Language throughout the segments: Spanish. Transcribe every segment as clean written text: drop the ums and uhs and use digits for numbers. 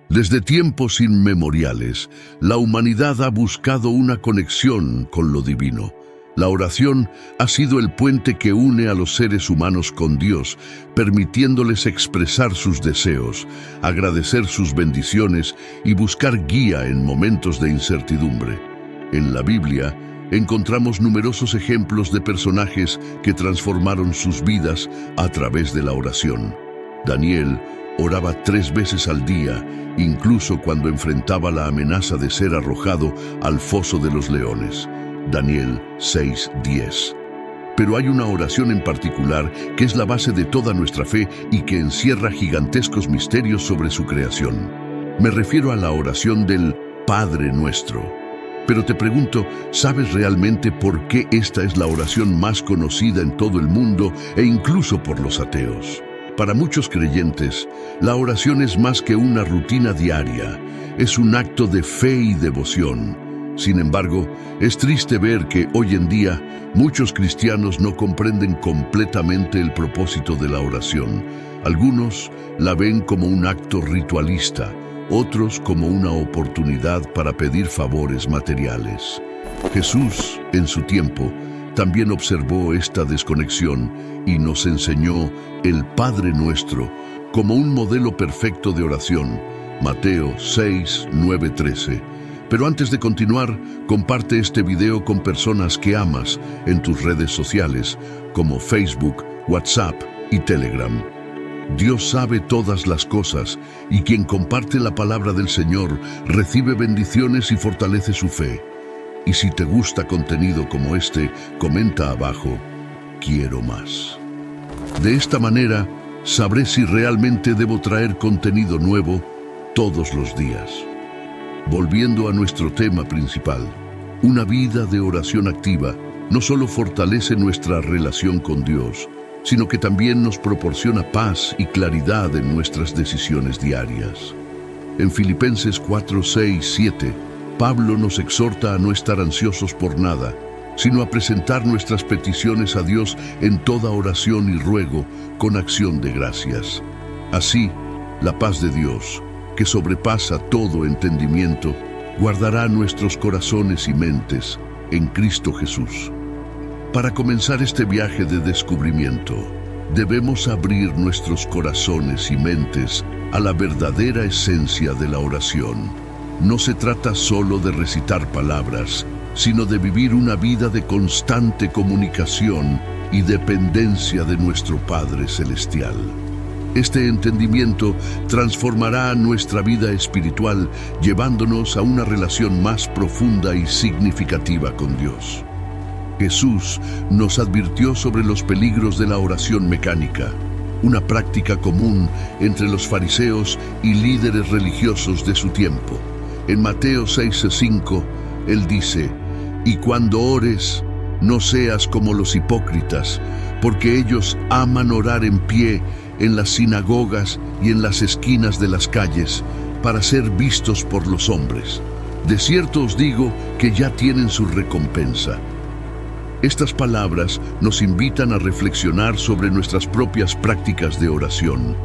Desde tiempos inmemoriales, la humanidad ha buscado una conexión con lo divino. La oración ha sido el puente que une a los seres humanos con Dios, permitiéndoles expresar sus deseos, agradecer sus bendiciones y buscar guía en momentos de incertidumbre. En la Biblia, encontramos numerosos ejemplos de personajes que transformaron sus vidas a través de la oración. Daniel oraba 3 veces al día, incluso cuando enfrentaba la amenaza de ser arrojado al foso de los leones. Daniel 6:10. Pero hay una oración en particular que es la base de toda nuestra fe y que encierra gigantescos misterios sobre su creación. Me refiero a la oración del Padre Nuestro. Pero te pregunto, ¿sabes realmente por qué esta es la oración más conocida en todo el mundo e incluso por los ateos? Para muchos creyentes, la oración es más que una rutina diaria, es un acto de fe y devoción. Sin embargo, es triste ver que hoy en día muchos cristianos no comprenden completamente el propósito de la oración. Algunos la ven como un acto ritualista, otros como una oportunidad para pedir favores materiales. Jesús, en su tiempo, también observó esta desconexión y nos enseñó el Padre Nuestro como un modelo perfecto de oración. Mateo 6, 9, 13. Pero antes de continuar, comparte este video con personas que amas en tus redes sociales, como Facebook, WhatsApp y Telegram. Dios sabe todas las cosas, y quien comparte la palabra del Señor recibe bendiciones y fortalece su fe. Y si te gusta contenido como este, comenta abajo, quiero más. De esta manera, sabré si realmente debo traer contenido nuevo todos los días. Volviendo a nuestro tema principal, una vida de oración activa no solo fortalece nuestra relación con Dios, sino que también nos proporciona paz y claridad en nuestras decisiones diarias. En Filipenses 4, 6, 7, Pablo nos exhorta a no estar ansiosos por nada, sino a presentar nuestras peticiones a Dios en toda oración y ruego con acción de gracias. Así, la paz de Dios, que sobrepasa todo entendimiento, guardará nuestros corazones y mentes en Cristo Jesús. Para comenzar este viaje de descubrimiento, debemos abrir nuestros corazones y mentes a la verdadera esencia de la oración. No se trata solo de recitar palabras, sino de vivir una vida de constante comunicación y dependencia de nuestro Padre Celestial. Este entendimiento transformará nuestra vida espiritual, llevándonos a una relación más profunda y significativa con Dios. Jesús nos advirtió sobre los peligros de la oración mecánica, una práctica común entre los fariseos y líderes religiosos de su tiempo. En Mateo 6:5, Él dice, «Y cuando ores, no seas como los hipócritas, porque ellos aman orar en pie en las sinagogas y en las esquinas de las calles, para ser vistos por los hombres. De cierto os digo que ya tienen su recompensa». Estas palabras nos invitan a reflexionar sobre nuestras propias prácticas de oración.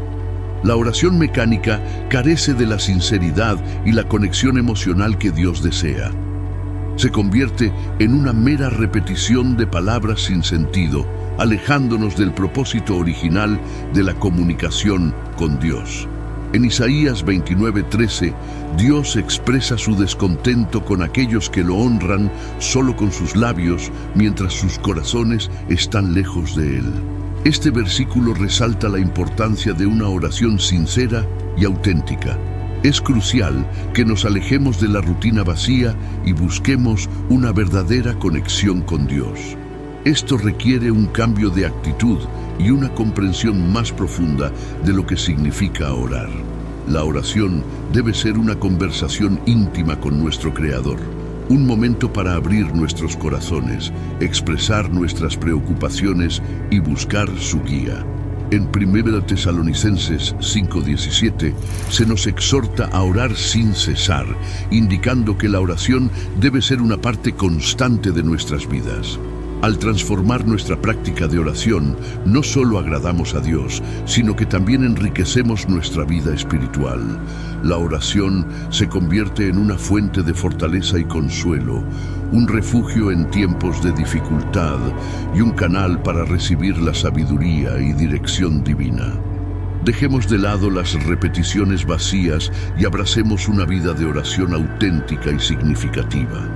La oración mecánica carece de la sinceridad y la conexión emocional que Dios desea. Se convierte en una mera repetición de palabras sin sentido, alejándonos del propósito original de la comunicación con Dios. En Isaías 29:13, Dios expresa su descontento con aquellos que lo honran solo con sus labios, mientras sus corazones están lejos de Él. Este versículo resalta la importancia de una oración sincera y auténtica. Es crucial que nos alejemos de la rutina vacía y busquemos una verdadera conexión con Dios. Esto requiere un cambio de actitud y una comprensión más profunda de lo que significa orar. La oración debe ser una conversación íntima con nuestro Creador, un momento para abrir nuestros corazones, expresar nuestras preocupaciones y buscar su guía. En 1 Tesalonicenses 5:17 se nos exhorta a orar sin cesar, indicando que la oración debe ser una parte constante de nuestras vidas. Al transformar nuestra práctica de oración, no solo agradamos a Dios, sino que también enriquecemos nuestra vida espiritual. La oración se convierte en una fuente de fortaleza y consuelo, un refugio en tiempos de dificultad y un canal para recibir la sabiduría y dirección divina. Dejemos de lado las repeticiones vacías y abracemos una vida de oración auténtica y significativa.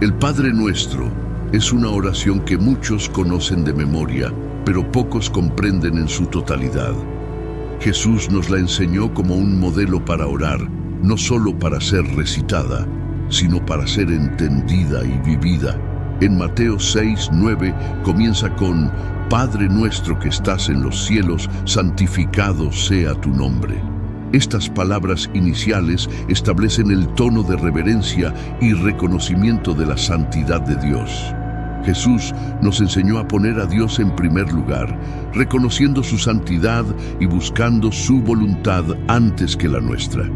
El Padre Nuestro es una oración que muchos conocen de memoria, pero pocos comprenden en su totalidad. Jesús nos la enseñó como un modelo para orar, no solo para ser recitada, sino para ser entendida y vivida. En Mateo 6:9 comienza con: Padre nuestro que estás en los cielos, santificado sea tu nombre. Estas palabras iniciales establecen el tono de reverencia y reconocimiento de la santidad de Dios. Jesús nos enseñó a poner a Dios en primer lugar, reconociendo su santidad y buscando su voluntad antes que la nuestra.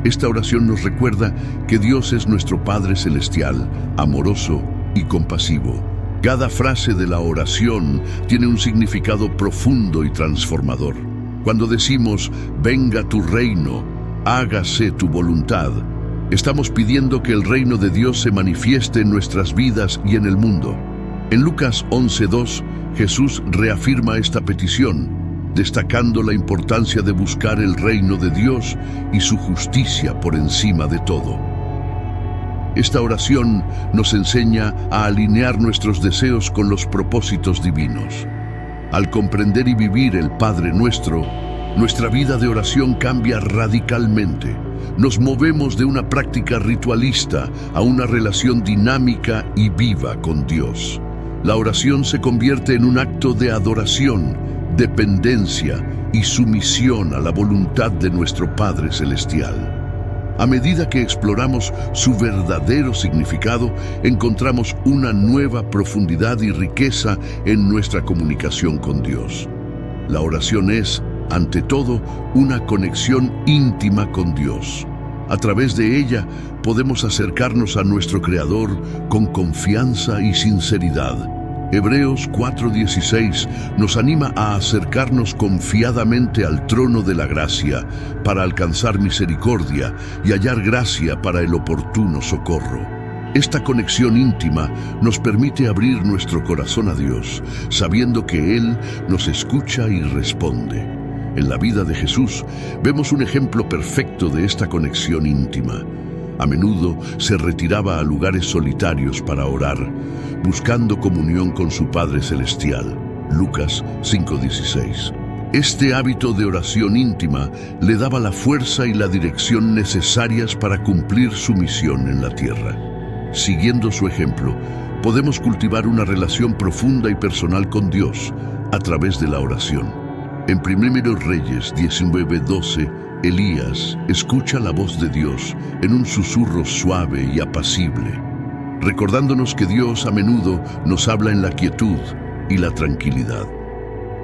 Esta oración nos recuerda que Dios es nuestro Padre Celestial, amoroso y compasivo. Cada frase de la oración tiene un significado profundo y transformador. Cuando decimos, venga tu reino, hágase tu voluntad, estamos pidiendo que el reino de Dios se manifieste en nuestras vidas y en el mundo. En Lucas 11:2, Jesús reafirma esta petición, destacando la importancia de buscar el reino de Dios y su justicia por encima de todo. Esta oración nos enseña a alinear nuestros deseos con los propósitos divinos. Al comprender y vivir el Padre Nuestro, nuestra vida de oración cambia radicalmente. Nos movemos de una práctica ritualista a una relación dinámica y viva con Dios. La oración se convierte en un acto de adoración, dependencia y sumisión a la voluntad de nuestro Padre Celestial. A medida que exploramos su verdadero significado, encontramos una nueva profundidad y riqueza en nuestra comunicación con Dios. La oración es, ante todo, una conexión íntima con Dios. A través de ella podemos acercarnos a nuestro Creador con confianza y sinceridad. Hebreos 4:16 nos anima a acercarnos confiadamente al trono de la gracia para alcanzar misericordia y hallar gracia para el oportuno socorro. Esta conexión íntima nos permite abrir nuestro corazón a Dios, sabiendo que Él nos escucha y responde. En la vida de Jesús vemos un ejemplo perfecto de esta conexión íntima. A menudo se retiraba a lugares solitarios para orar, buscando comunión con su Padre Celestial. Lucas 5:16. Este hábito de oración íntima le daba la fuerza y la dirección necesarias para cumplir su misión en la tierra. Siguiendo su ejemplo, podemos cultivar una relación profunda y personal con Dios a través de la oración. En 1 Reyes 19:12, Elías escucha la voz de Dios en un susurro suave y apacible, recordándonos que Dios a menudo nos habla en la quietud y la tranquilidad.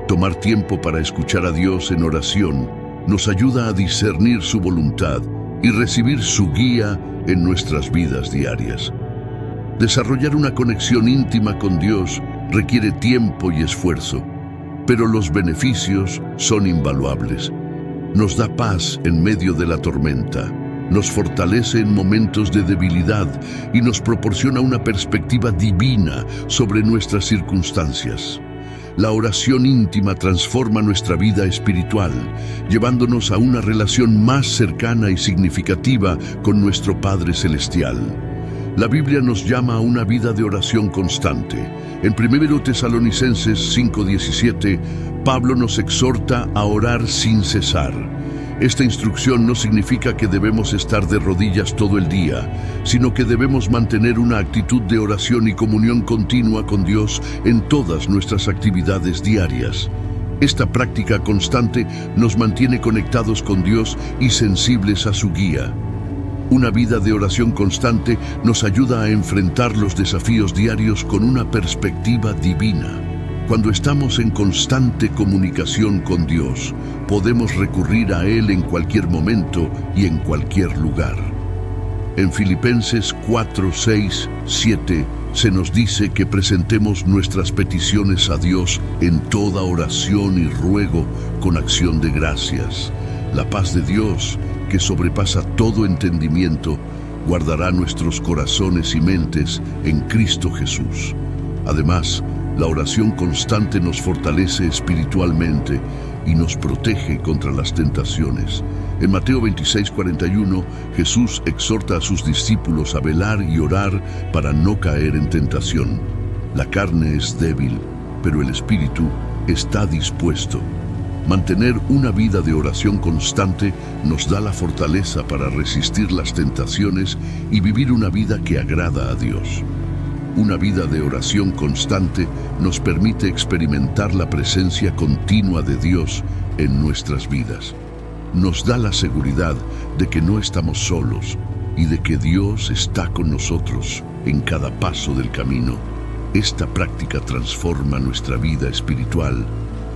Tomar tiempo para escuchar a Dios en oración nos ayuda a discernir su voluntad y recibir su guía en nuestras vidas diarias. Desarrollar una conexión íntima con Dios requiere tiempo y esfuerzo, pero los beneficios son invaluables. Nos da paz en medio de la tormenta, nos fortalece en momentos de debilidad y nos proporciona una perspectiva divina sobre nuestras circunstancias. La oración íntima transforma nuestra vida espiritual, llevándonos a una relación más cercana y significativa con nuestro Padre Celestial. La Biblia nos llama a una vida de oración constante. En 1 Tesalonicenses 5:17, Pablo nos exhorta a orar sin cesar. Esta instrucción no significa que debemos estar de rodillas todo el día, sino que debemos mantener una actitud de oración y comunión continua con Dios en todas nuestras actividades diarias. Esta práctica constante nos mantiene conectados con Dios y sensibles a su guía. Una vida de oración constante nos ayuda a enfrentar los desafíos diarios con una perspectiva divina. Cuando estamos en constante comunicación con Dios, podemos recurrir a Él en cualquier momento y en cualquier lugar. En Filipenses 4, 6, 7 Se nos dice que presentemos nuestras peticiones a Dios en toda oración y ruego con acción de gracias. La paz de Dios, que sobrepasa todo entendimiento, guardará nuestros corazones y mentes en Cristo Jesús. Además, la oración constante nos fortalece espiritualmente y nos protege contra las tentaciones. En Mateo 26:41, Jesús exhorta a sus discípulos a velar y orar para no caer en tentación. La carne es débil, pero el espíritu está dispuesto. Mantener una vida de oración constante nos da la fortaleza para resistir las tentaciones y vivir una vida que agrada a Dios. Una vida de oración constante nos permite experimentar la presencia continua de Dios en nuestras vidas. Nos da la seguridad de que no estamos solos y de que Dios está con nosotros en cada paso del camino. Esta práctica transforma nuestra vida espiritual,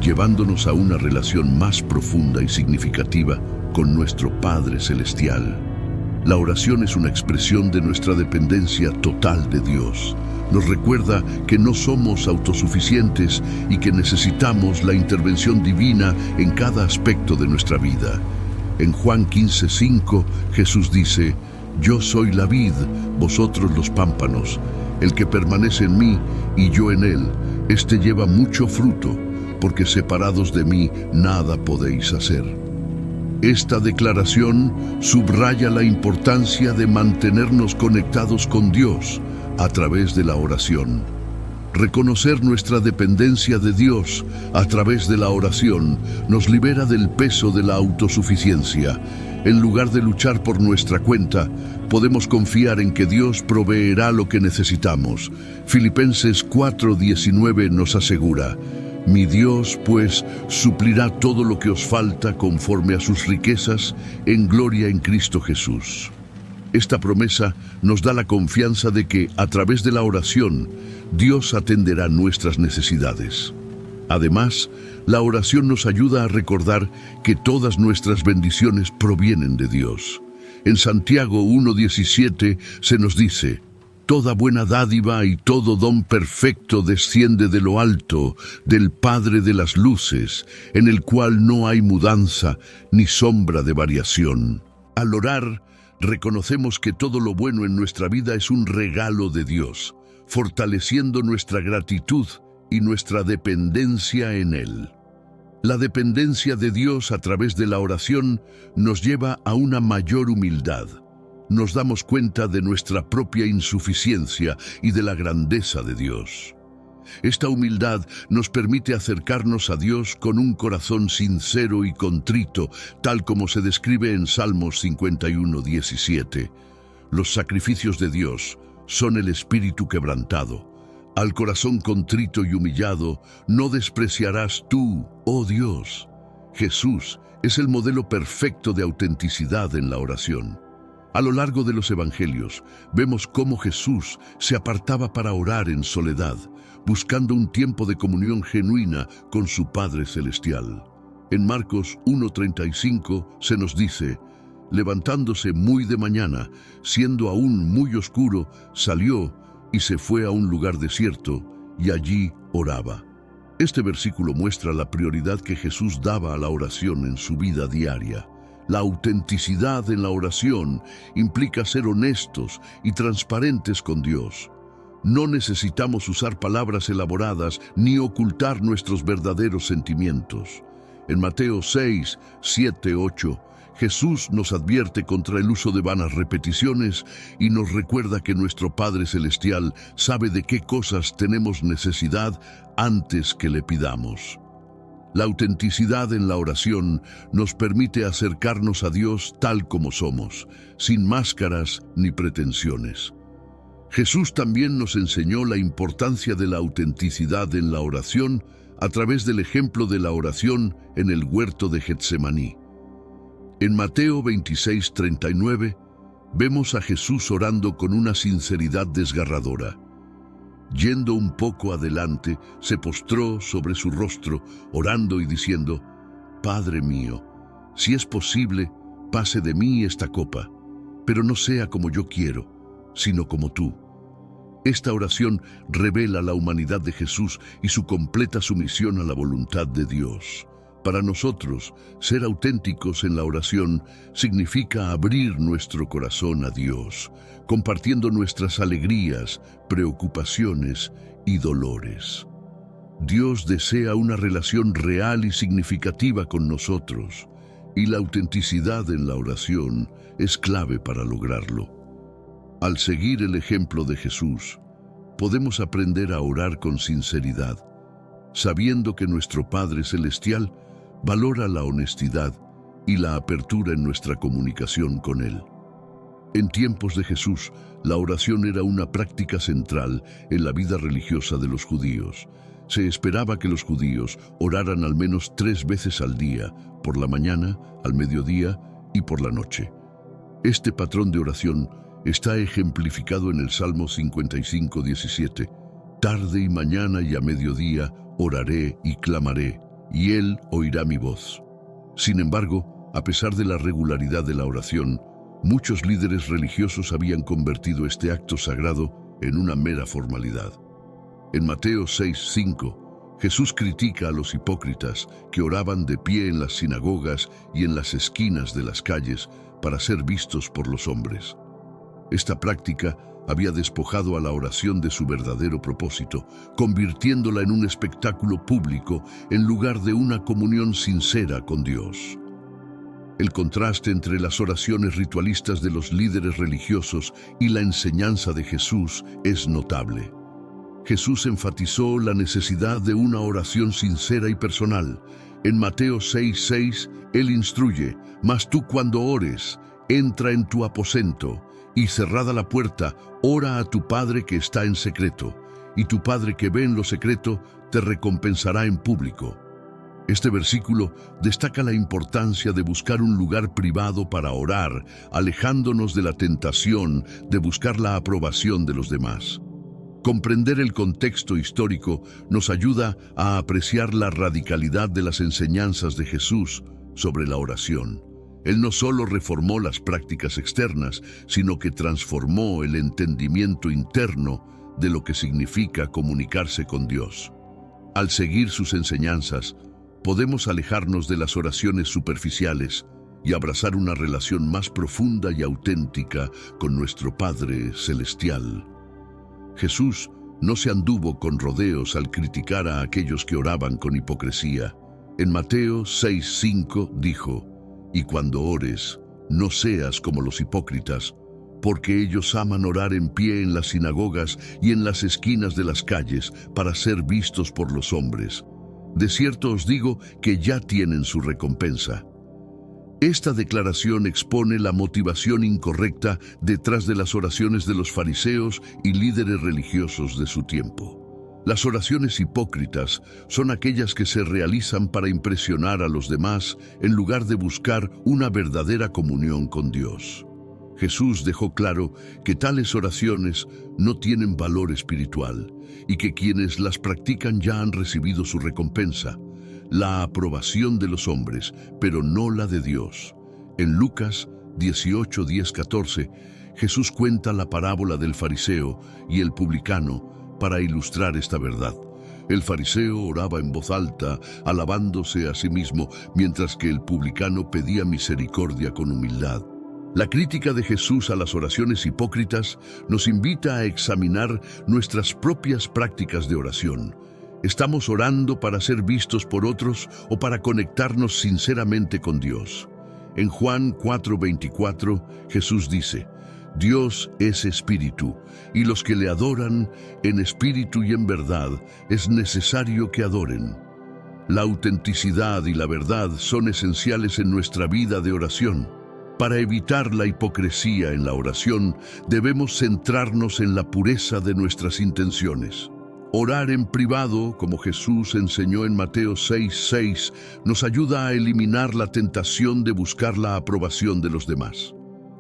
llevándonos a una relación más profunda y significativa con nuestro Padre Celestial. La oración es una expresión de nuestra dependencia total de Dios. Nos recuerda que no somos autosuficientes y que necesitamos la intervención divina en cada aspecto de nuestra vida. En Juan 15:5, Jesús dice: «Yo soy la vid, vosotros los pámpanos. El que permanece en mí y yo en él, éste lleva mucho fruto, porque separados de mí nada podéis hacer». Esta declaración subraya la importancia de mantenernos conectados con Dios a través de la oración. Reconocer nuestra dependencia de Dios a través de la oración nos libera del peso de la autosuficiencia. En lugar de luchar por nuestra cuenta, podemos confiar en que Dios proveerá lo que necesitamos. Filipenses 4:19 nos asegura: «Mi Dios, pues, suplirá todo lo que os falta conforme a sus riquezas en gloria en Cristo Jesús». Esta promesa nos da la confianza de que, a través de la oración, Dios atenderá nuestras necesidades. Además, la oración nos ayuda a recordar que todas nuestras bendiciones provienen de Dios. En Santiago 1:17 se nos dice: «Toda buena dádiva y todo don perfecto desciende de lo alto, del Padre de las luces, en el cual no hay mudanza ni sombra de variación». Al orar, reconocemos que todo lo bueno en nuestra vida es un regalo de Dios, fortaleciendo nuestra gratitud y nuestra dependencia en Él. La dependencia de Dios a través de la oración nos lleva a una mayor humildad. Nos damos cuenta de nuestra propia insuficiencia y de la grandeza de Dios. Esta humildad nos permite acercarnos a Dios con un corazón sincero y contrito, tal como se describe en Salmos 51:17. Los sacrificios de Dios son el espíritu quebrantado. Al corazón contrito y humillado no despreciarás tú, oh Dios. Jesús es el modelo perfecto de autenticidad en la oración. A lo largo de los evangelios, vemos cómo Jesús se apartaba para orar en soledad, buscando un tiempo de comunión genuina con su Padre Celestial. En Marcos 1:35 se nos dice: «Levantándose muy de mañana, siendo aún muy oscuro, salió y se fue a un lugar desierto, y allí oraba». Este versículo muestra la prioridad que Jesús daba a la oración en su vida diaria. La autenticidad en la oración implica ser honestos y transparentes con Dios. No necesitamos usar palabras elaboradas ni ocultar nuestros verdaderos sentimientos. En Mateo 6, 7, 8, Jesús nos advierte contra el uso de vanas repeticiones y nos recuerda que nuestro Padre Celestial sabe de qué cosas tenemos necesidad antes que le pidamos. La autenticidad en la oración nos permite acercarnos a Dios tal como somos, sin máscaras ni pretensiones. Jesús también nos enseñó la importancia de la autenticidad en la oración a través del ejemplo de la oración en el huerto de Getsemaní. En Mateo 26:39 vemos a Jesús orando con una sinceridad desgarradora. Yendo un poco adelante, se postró sobre su rostro, orando y diciendo: «Padre mío, si es posible, pase de mí esta copa, pero no sea como yo quiero, sino como tú». Esta oración revela la humanidad de Jesús y su completa sumisión a la voluntad de Dios. Para nosotros, ser auténticos en la oración significa abrir nuestro corazón a Dios, compartiendo nuestras alegrías, preocupaciones y dolores. Dios desea una relación real y significativa con nosotros, y la autenticidad en la oración es clave para lograrlo. Al seguir el ejemplo de Jesús, podemos aprender a orar con sinceridad, sabiendo que nuestro Padre Celestial valora la honestidad y la apertura en nuestra comunicación con Él. En tiempos de Jesús, la oración era una práctica central en la vida religiosa de los judíos. Se esperaba que los judíos oraran al menos 3 veces al día, por la mañana, al mediodía y por la noche. Este patrón de oración está ejemplificado en el Salmo 55:17. Tarde y mañana y a mediodía oraré y clamaré, y Él oirá mi voz. Sin embargo, a pesar de la regularidad de la oración, muchos líderes religiosos habían convertido este acto sagrado en una mera formalidad. En Mateo 6:5, Jesús critica a los hipócritas que oraban de pie en las sinagogas y en las esquinas de las calles para ser vistos por los hombres. Esta práctica había despojado a la oración de su verdadero propósito, convirtiéndola en un espectáculo público en lugar de una comunión sincera con Dios. El contraste entre las oraciones ritualistas de los líderes religiosos y la enseñanza de Jesús es notable. Jesús enfatizó la necesidad de una oración sincera y personal. En Mateo 6:6, Él instruye: «Mas tú cuando ores, entra en tu aposento, y cerrada la puerta, ora a tu Padre que está en secreto, y tu Padre que ve en lo secreto te recompensará en público». Este versículo destaca la importancia de buscar un lugar privado para orar, alejándonos de la tentación de buscar la aprobación de los demás. Comprender el contexto histórico nos ayuda a apreciar la radicalidad de las enseñanzas de Jesús sobre la oración. Él no solo reformó las prácticas externas, sino que transformó el entendimiento interno de lo que significa comunicarse con Dios. Al seguir sus enseñanzas, podemos alejarnos de las oraciones superficiales y abrazar una relación más profunda y auténtica con nuestro Padre Celestial. Jesús no se anduvo con rodeos al criticar a aquellos que oraban con hipocresía. En Mateo 6:5 dijo: «Y cuando ores, no seas como los hipócritas, porque ellos aman orar en pie en las sinagogas y en las esquinas de las calles para ser vistos por los hombres. De cierto os digo que ya tienen su recompensa». Esta declaración expone la motivación incorrecta detrás de las oraciones de los fariseos y líderes religiosos de su tiempo. Las oraciones hipócritas son aquellas que se realizan para impresionar a los demás en lugar de buscar una verdadera comunión con Dios. Jesús dejó claro que tales oraciones no tienen valor espiritual y que quienes las practican ya han recibido su recompensa, la aprobación de los hombres, pero no la de Dios. En Lucas 18:10-14, Jesús cuenta la parábola del fariseo y el publicano para ilustrar esta verdad. El fariseo oraba en voz alta, alabándose a sí mismo, mientras que el publicano pedía misericordia con humildad. La crítica de Jesús a las oraciones hipócritas nos invita a examinar nuestras propias prácticas de oración. ¿Estamos orando para ser vistos por otros o para conectarnos sinceramente con Dios? En Juan 4:24, Jesús dice: «Dios es espíritu, y los que le adoran en espíritu y en verdad es necesario que adoren». La autenticidad y la verdad son esenciales en nuestra vida de oración. Para evitar la hipocresía en la oración, debemos centrarnos en la pureza de nuestras intenciones. Orar en privado, como Jesús enseñó en Mateo 6:6, nos ayuda a eliminar la tentación de buscar la aprobación de los demás.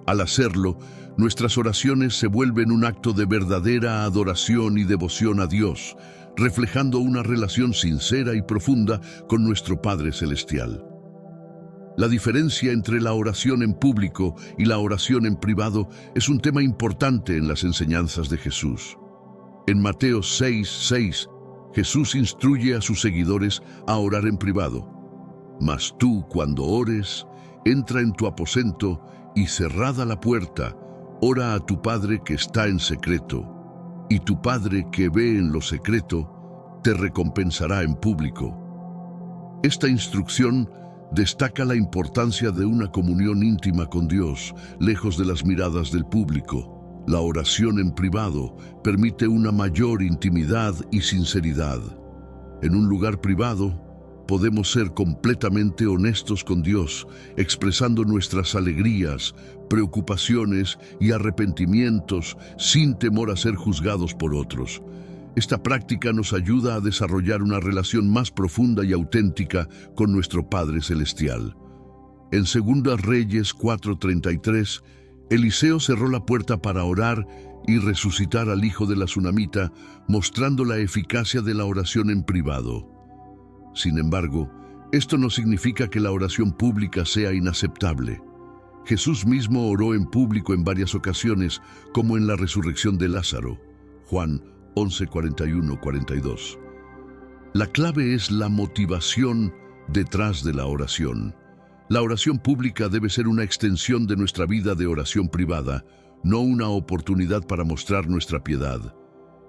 Al hacerlo, nuestras oraciones se vuelven un acto de verdadera adoración y devoción a Dios, reflejando una relación sincera y profunda con nuestro Padre Celestial. La diferencia entre la oración en público y la oración en privado es un tema importante en las enseñanzas de Jesús. En Mateo 6:6, Jesús instruye a sus seguidores a orar en privado. Mas tú, cuando ores, entra en tu aposento y cerrada la puerta, ora a tu Padre que está en secreto, y tu Padre que ve en lo secreto, te recompensará en público. Esta instrucción destaca la importancia de una comunión íntima con Dios, lejos de las miradas del público. La oración en privado permite una mayor intimidad y sinceridad. En un lugar privado, podemos ser completamente honestos con Dios, expresando nuestras alegrías, preocupaciones y arrepentimientos sin temor a ser juzgados por otros. Esta práctica nos ayuda a desarrollar una relación más profunda y auténtica con nuestro Padre Celestial. En 2 Reyes 4:33, Eliseo cerró la puerta para orar y resucitar al hijo de la tsunamita, mostrando la eficacia de la oración en privado. Sin embargo, esto no significa que la oración pública sea inaceptable. Jesús mismo oró en público en varias ocasiones, como en la resurrección de Lázaro. Juan 11:41-42. La clave es la motivación detrás de la oración. La oración pública debe ser una extensión de nuestra vida de oración privada, no una oportunidad para mostrar nuestra piedad.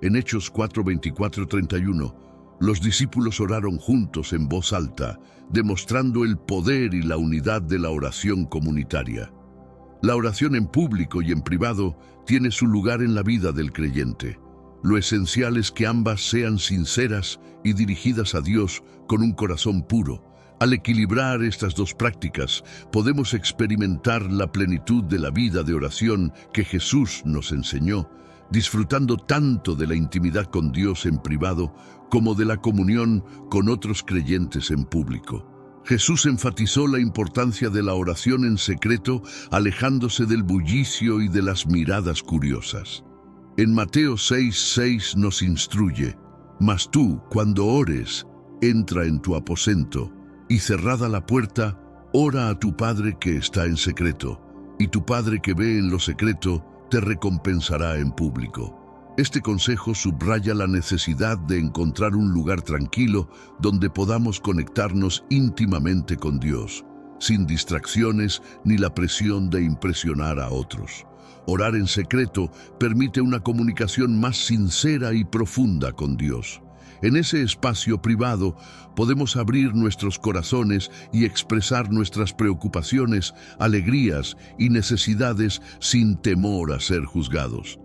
En Hechos 4:24-31, los discípulos oraron juntos en voz alta, demostrando el poder y la unidad de la oración comunitaria. La oración en público y en privado tiene su lugar en la vida del creyente. Lo esencial es que ambas sean sinceras y dirigidas a Dios con un corazón puro. Al equilibrar estas dos prácticas, podemos experimentar la plenitud de la vida de oración que Jesús nos enseñó, disfrutando tanto de la intimidad con Dios en privado como de la comunión con otros creyentes en público. Jesús enfatizó la importancia de la oración en secreto, alejándose del bullicio y de las miradas curiosas. En Mateo 6:6 nos instruye: «Mas tú, cuando ores, entra en tu aposento, y cerrada la puerta, ora a tu Padre que está en secreto, y tu Padre que ve en lo secreto te recompensará en público». Este consejo subraya la necesidad de encontrar un lugar tranquilo donde podamos conectarnos íntimamente con Dios, sin distracciones ni la presión de impresionar a otros. Orar en secreto permite una comunicación más sincera y profunda con Dios. En ese espacio privado podemos abrir nuestros corazones y expresar nuestras preocupaciones, alegrías y necesidades sin temor a ser juzgados.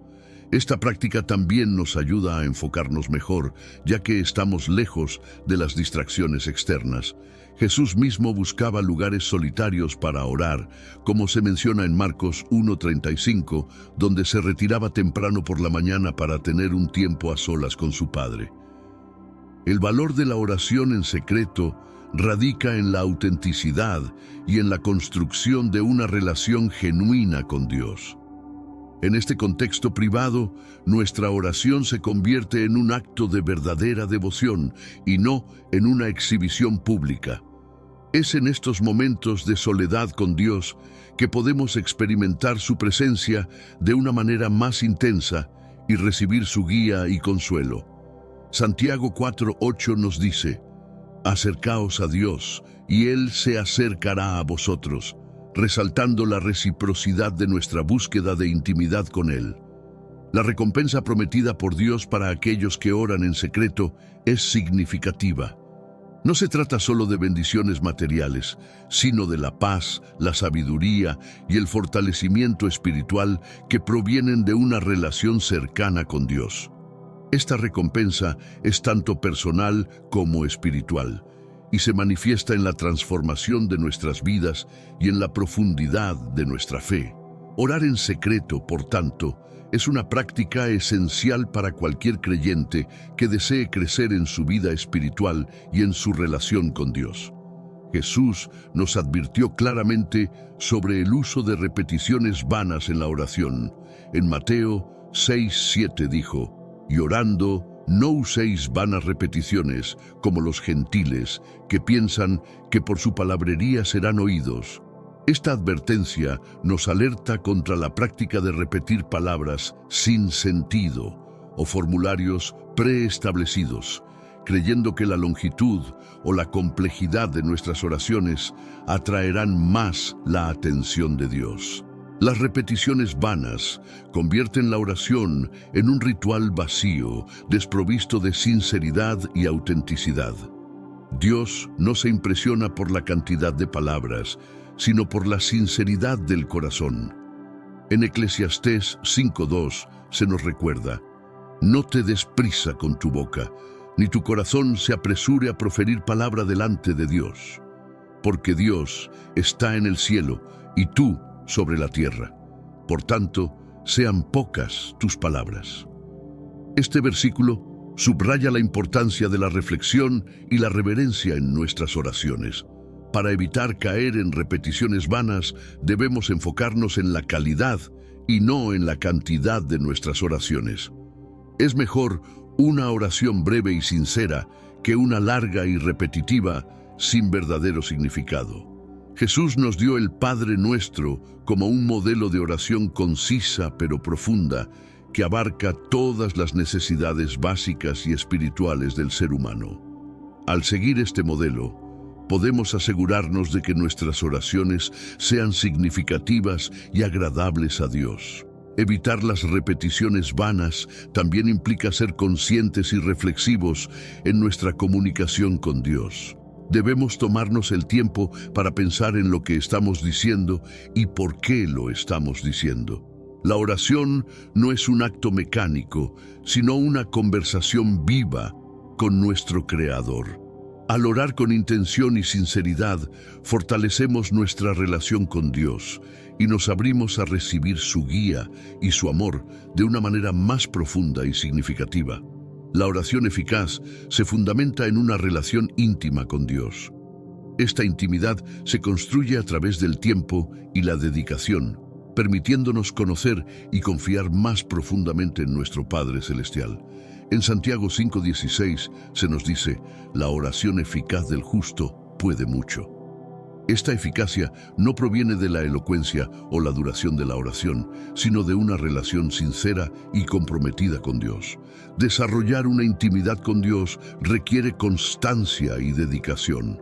Esta práctica también nos ayuda a enfocarnos mejor, ya que estamos lejos de las distracciones externas. Jesús mismo buscaba lugares solitarios para orar, como se menciona en Marcos 1:35, donde se retiraba temprano por la mañana para tener un tiempo a solas con su Padre. El valor de la oración en secreto radica en la autenticidad y en la construcción de una relación genuina con Dios. En este contexto privado, nuestra oración se convierte en un acto de verdadera devoción y no en una exhibición pública. Es en estos momentos de soledad con Dios que podemos experimentar su presencia de una manera más intensa y recibir su guía y consuelo. Santiago 4:8 nos dice: «Acercaos a Dios, y Él se acercará a vosotros», resaltando la reciprocidad de nuestra búsqueda de intimidad con Él. La recompensa prometida por Dios para aquellos que oran en secreto es significativa. No se trata solo de bendiciones materiales, sino de la paz, la sabiduría y el fortalecimiento espiritual que provienen de una relación cercana con Dios. Esta recompensa es tanto personal como espiritual, y se manifiesta en la transformación de nuestras vidas y en la profundidad de nuestra fe. Orar en secreto, por tanto, es una práctica esencial para cualquier creyente que desee crecer en su vida espiritual y en su relación con Dios. Jesús nos advirtió claramente sobre el uso de repeticiones vanas en la oración. En Mateo 6:7 dijo: «Y orando, no uséis vanas repeticiones, como los gentiles, que piensan que por su palabrería serán oídos». Esta advertencia nos alerta contra la práctica de repetir palabras sin sentido o formularios preestablecidos, creyendo que la longitud o la complejidad de nuestras oraciones atraerán más la atención de Dios. Las repeticiones vanas convierten la oración en un ritual vacío, desprovisto de sinceridad y autenticidad. Dios no se impresiona por la cantidad de palabras, sino por la sinceridad del corazón. En Eclesiastés 5:2 se nos recuerda: no te des prisa con tu boca, ni tu corazón se apresure a proferir palabra delante de Dios, porque Dios está en el cielo y tú sobre la tierra. Por tanto, sean pocas tus palabras. Este versículo subraya la importancia de la reflexión y la reverencia en nuestras oraciones. Para evitar caer en repeticiones vanas, debemos enfocarnos en la calidad y no en la cantidad de nuestras oraciones. Es mejor una oración breve y sincera que una larga y repetitiva sin verdadero significado. Jesús nos dio el Padre Nuestro como un modelo de oración concisa pero profunda que abarca todas las necesidades básicas y espirituales del ser humano. Al seguir este modelo, podemos asegurarnos de que nuestras oraciones sean significativas y agradables a Dios. Evitar las repeticiones vanas también implica ser conscientes y reflexivos en nuestra comunicación con Dios. Debemos tomarnos el tiempo para pensar en lo que estamos diciendo y por qué lo estamos diciendo. La oración no es un acto mecánico, sino una conversación viva con nuestro Creador. Al orar con intención y sinceridad, fortalecemos nuestra relación con Dios y nos abrimos a recibir su guía y su amor de una manera más profunda y significativa. La oración eficaz se fundamenta en una relación íntima con Dios. Esta intimidad se construye a través del tiempo y la dedicación, permitiéndonos conocer y confiar más profundamente en nuestro Padre Celestial. En Santiago 5:16 se nos dice: la oración eficaz del justo puede mucho. Esta eficacia no proviene de la elocuencia o la duración de la oración, sino de una relación sincera y comprometida con Dios. Desarrollar una intimidad con Dios requiere constancia y dedicación.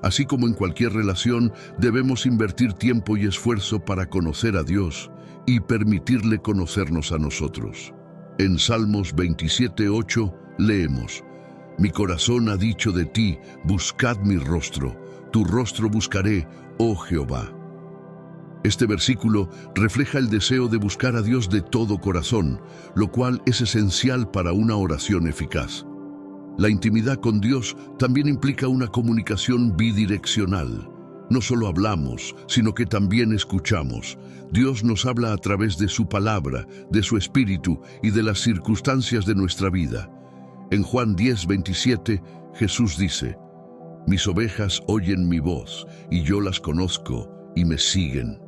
Así como en cualquier relación, debemos invertir tiempo y esfuerzo para conocer a Dios y permitirle conocernos a nosotros. En Salmos 27:8 leemos: mi corazón ha dicho de ti, buscad mi rostro. Tu rostro buscaré, oh Jehová. Este versículo refleja el deseo de buscar a Dios de todo corazón, lo cual es esencial para una oración eficaz. La intimidad con Dios también implica una comunicación bidireccional. No solo hablamos, sino que también escuchamos. Dios nos habla a través de su palabra, de su espíritu y de las circunstancias de nuestra vida. En Juan 10:27, Jesús dice: mis ovejas oyen mi voz, y yo las conozco, y me siguen.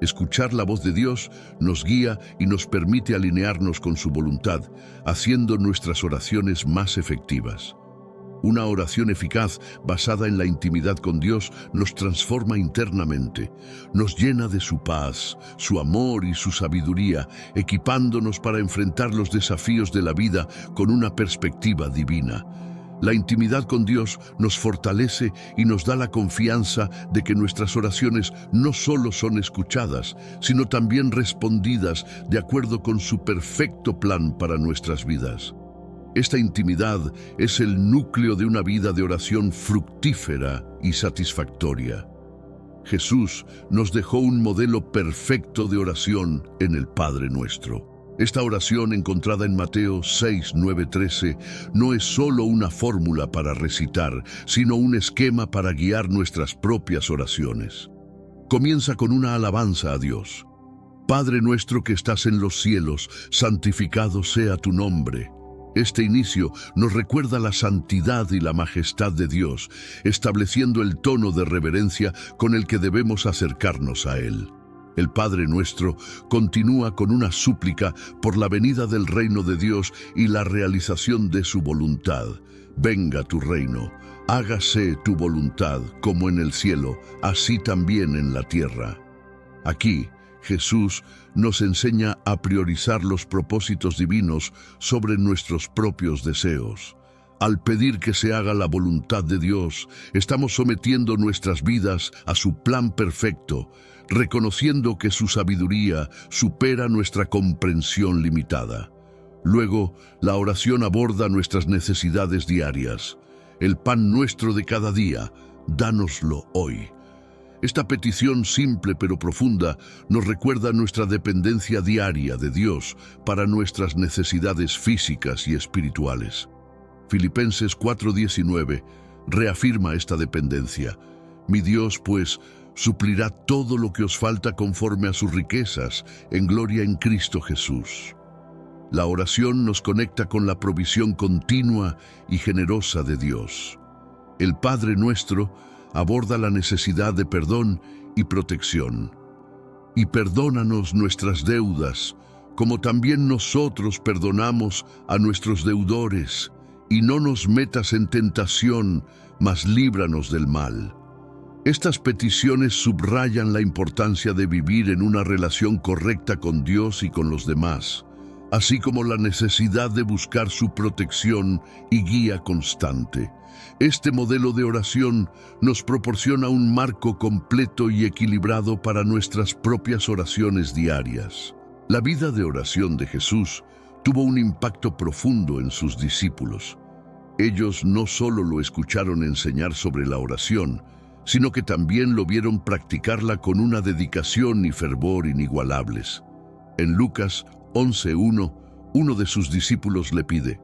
Escuchar la voz de Dios nos guía y nos permite alinearnos con su voluntad, haciendo nuestras oraciones más efectivas. Una oración eficaz basada en la intimidad con Dios nos transforma internamente, nos llena de su paz, su amor y su sabiduría, equipándonos para enfrentar los desafíos de la vida con una perspectiva divina. La intimidad con Dios nos fortalece y nos da la confianza de que nuestras oraciones no solo son escuchadas, sino también respondidas de acuerdo con su perfecto plan para nuestras vidas. Esta intimidad es el núcleo de una vida de oración fructífera y satisfactoria. Jesús nos dejó un modelo perfecto de oración en el Padre Nuestro. Esta oración, encontrada en Mateo 6:9-13, no es solo una fórmula para recitar, sino un esquema para guiar nuestras propias oraciones. Comienza con una alabanza a Dios. Padre nuestro que estás en los cielos, santificado sea tu nombre. Este inicio nos recuerda la santidad y la majestad de Dios, estableciendo el tono de reverencia con el que debemos acercarnos a Él. El Padre Nuestro continúa con una súplica por la venida del reino de Dios y la realización de su voluntad. Venga tu reino, hágase tu voluntad como en el cielo, así también en la tierra. Aquí, Jesús nos enseña a priorizar los propósitos divinos sobre nuestros propios deseos. Al pedir que se haga la voluntad de Dios, estamos sometiendo nuestras vidas a su plan perfecto, reconociendo que su sabiduría supera nuestra comprensión limitada. Luego, la oración aborda nuestras necesidades diarias. El pan nuestro de cada día, dánoslo hoy. Esta petición simple pero profunda nos recuerda nuestra dependencia diaria de Dios para nuestras necesidades físicas y espirituales. Filipenses 4:19 reafirma esta dependencia. Mi Dios, pues, suplirá todo lo que os falta conforme a sus riquezas en gloria en Cristo Jesús. La oración nos conecta con la provisión continua y generosa de Dios. El Padre nuestro aborda la necesidad de perdón y protección. Y perdónanos nuestras deudas, como también nosotros perdonamos a nuestros deudores, y no nos metas en tentación, mas líbranos del mal. Estas peticiones subrayan la importancia de vivir en una relación correcta con Dios y con los demás, así como la necesidad de buscar su protección y guía constante. Este modelo de oración nos proporciona un marco completo y equilibrado para nuestras propias oraciones diarias. La vida de oración de Jesús tuvo un impacto profundo en sus discípulos. Ellos no solo lo escucharon enseñar sobre la oración, sino que también lo vieron practicarla con una dedicación y fervor inigualables. En Lucas 11:1, uno de sus discípulos le pide: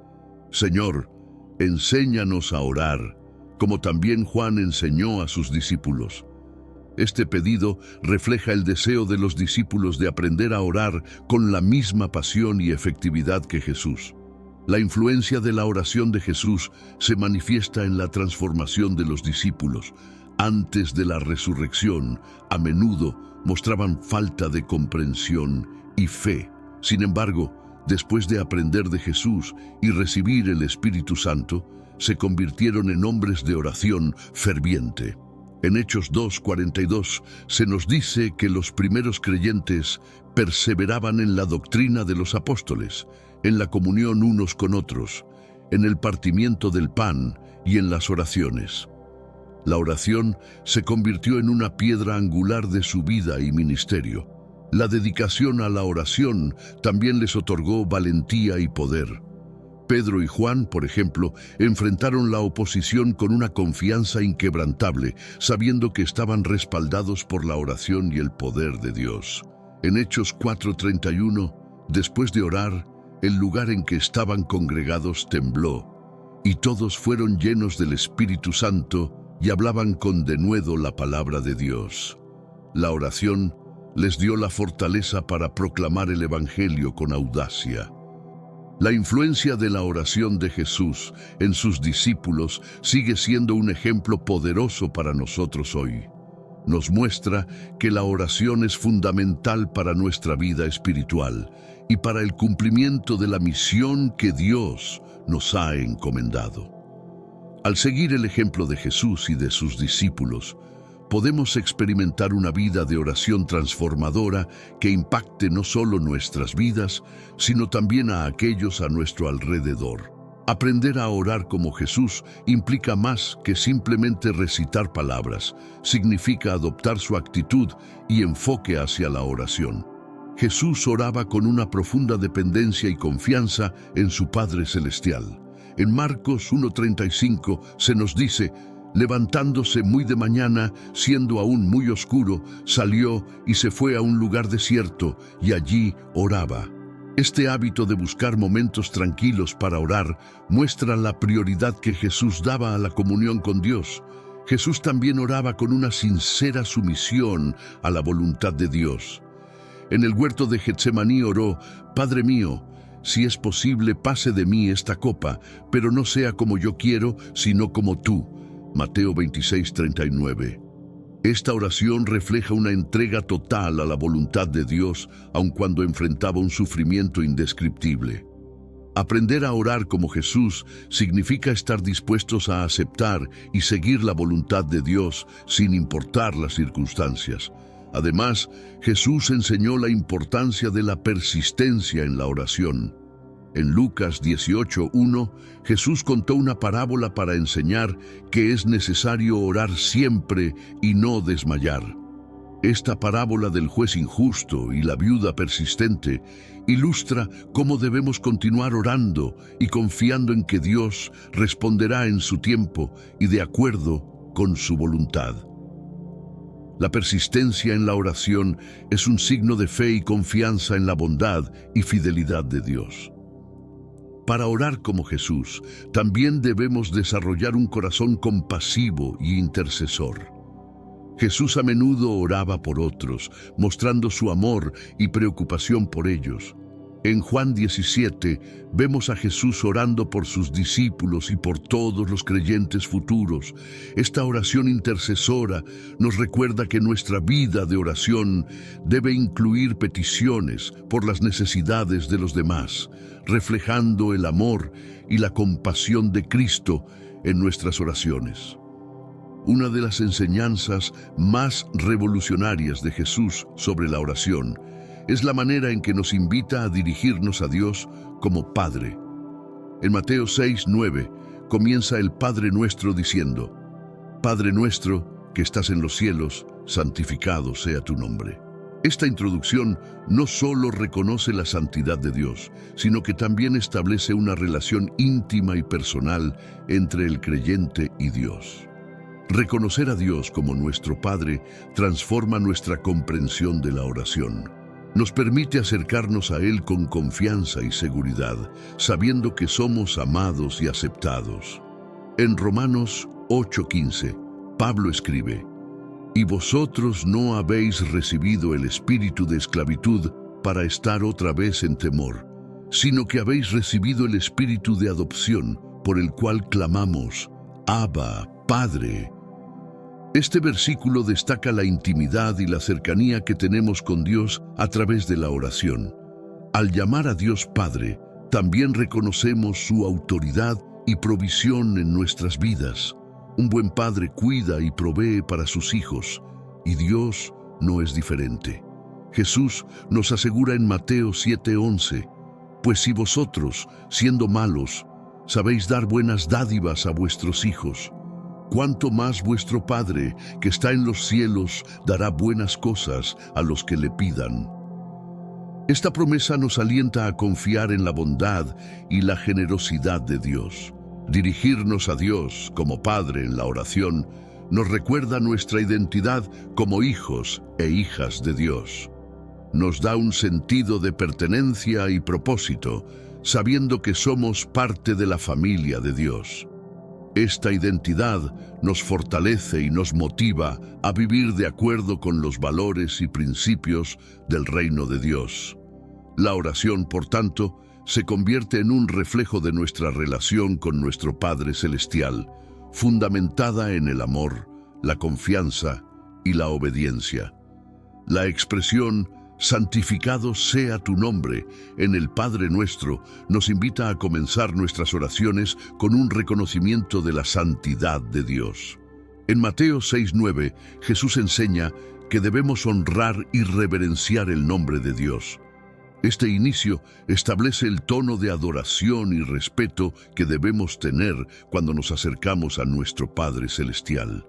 Señor, enséñanos a orar, como también Juan enseñó a sus discípulos. Este pedido refleja el deseo de los discípulos de aprender a orar con la misma pasión y efectividad que Jesús. La influencia de la oración de Jesús se manifiesta en la transformación de los discípulos. Antes de la resurrección, a menudo mostraban falta de comprensión y fe. Sin embargo, después de aprender de Jesús y recibir el Espíritu Santo, se convirtieron en hombres de oración ferviente. En Hechos 2:42 se nos dice que los primeros creyentes perseveraban en la doctrina de los apóstoles, en la comunión unos con otros, en el partimiento del pan y en las oraciones. La oración se convirtió en una piedra angular de su vida y ministerio. La dedicación a la oración también les otorgó valentía y poder. Pedro y Juan, por ejemplo, enfrentaron la oposición con una confianza inquebrantable, sabiendo que estaban respaldados por la oración y el poder de Dios. En Hechos 4:31, después de orar, el lugar en que estaban congregados tembló, y todos fueron llenos del Espíritu Santo y hablaban con denuedo la palabra de Dios. La oración les dio la fortaleza para proclamar el Evangelio con audacia. La influencia de la oración de Jesús en sus discípulos sigue siendo un ejemplo poderoso para nosotros hoy. Nos muestra que la oración es fundamental para nuestra vida espiritual y para el cumplimiento de la misión que Dios nos ha encomendado. Al seguir el ejemplo de Jesús y de sus discípulos, podemos experimentar una vida de oración transformadora que impacte no solo nuestras vidas, sino también a aquellos a nuestro alrededor. Aprender a orar como Jesús implica más que simplemente recitar palabras, significa adoptar su actitud y enfoque hacia la oración. Jesús oraba con una profunda dependencia y confianza en su Padre Celestial. En Marcos 1:35 se nos dice: levantándose muy de mañana, siendo aún muy oscuro, salió y se fue a un lugar desierto, y allí oraba. Este hábito de buscar momentos tranquilos para orar muestra la prioridad que Jesús daba a la comunión con Dios. Jesús también oraba con una sincera sumisión a la voluntad de Dios. En el huerto de Getsemaní oró: Padre mío, si es posible, pase de mí esta copa, pero no sea como yo quiero, sino como tú. Mateo 26:39. Esta oración refleja una entrega total a la voluntad de Dios, aun cuando enfrentaba un sufrimiento indescriptible. Aprender a orar como Jesús significa estar dispuestos a aceptar y seguir la voluntad de Dios sin importar las circunstancias. Además, Jesús enseñó la importancia de la persistencia en la oración. En Lucas 18:1, Jesús contó una parábola para enseñar que es necesario orar siempre y no desmayar. Esta parábola del juez injusto y la viuda persistente ilustra cómo debemos continuar orando y confiando en que Dios responderá en su tiempo y de acuerdo con su voluntad. La persistencia en la oración es un signo de fe y confianza en la bondad y fidelidad de Dios. Para orar como Jesús, también debemos desarrollar un corazón compasivo y intercesor. Jesús a menudo oraba por otros, mostrando su amor y preocupación por ellos. En Juan 17 vemos a Jesús orando por sus discípulos y por todos los creyentes futuros. Esta oración intercesora nos recuerda que nuestra vida de oración debe incluir peticiones por las necesidades de los demás, reflejando el amor y la compasión de Cristo en nuestras oraciones. Una de las enseñanzas más revolucionarias de Jesús sobre la oración es la manera en que nos invita a dirigirnos a Dios como Padre. En Mateo 6:9 comienza el Padre Nuestro diciendo: Padre nuestro que estás en los cielos, santificado sea tu nombre. Esta introducción no solo reconoce la santidad de Dios, sino que también establece una relación íntima y personal entre el creyente y Dios. Reconocer a Dios como nuestro Padre transforma nuestra comprensión de la oración. Nos permite acercarnos a Él con confianza y seguridad, sabiendo que somos amados y aceptados. En Romanos 8:15, Pablo escribe: Y vosotros no habéis recibido el espíritu de esclavitud para estar otra vez en temor, sino que habéis recibido el espíritu de adopción, por el cual clamamos: Abba, Padre. Este versículo destaca la intimidad y la cercanía que tenemos con Dios a través de la oración. Al llamar a Dios Padre, también reconocemos su autoridad y provisión en nuestras vidas. Un buen padre cuida y provee para sus hijos, y Dios no es diferente. Jesús nos asegura en Mateo 7:11, pues si vosotros, siendo malos, sabéis dar buenas dádivas a vuestros hijos, ¿cuánto más vuestro Padre, que está en los cielos, dará buenas cosas a los que le pidan? Esta promesa nos alienta a confiar en la bondad y la generosidad de Dios. Dirigirnos a Dios como Padre en la oración nos recuerda nuestra identidad como hijos e hijas de Dios. Nos da un sentido de pertenencia y propósito, sabiendo que somos parte de la familia de Dios. Esta identidad nos fortalece y nos motiva a vivir de acuerdo con los valores y principios del reino de Dios. La oración, por tanto, se convierte en un reflejo de nuestra relación con nuestro Padre Celestial, fundamentada en el amor, la confianza y la obediencia. La expresión santificado sea tu nombre en el Padre Nuestro nos invita a comenzar nuestras oraciones con un reconocimiento de la santidad de Dios. En Mateo 6:9, Jesús enseña que debemos honrar y reverenciar el nombre de Dios. Este inicio establece el tono de adoración y respeto que debemos tener cuando nos acercamos a nuestro Padre Celestial.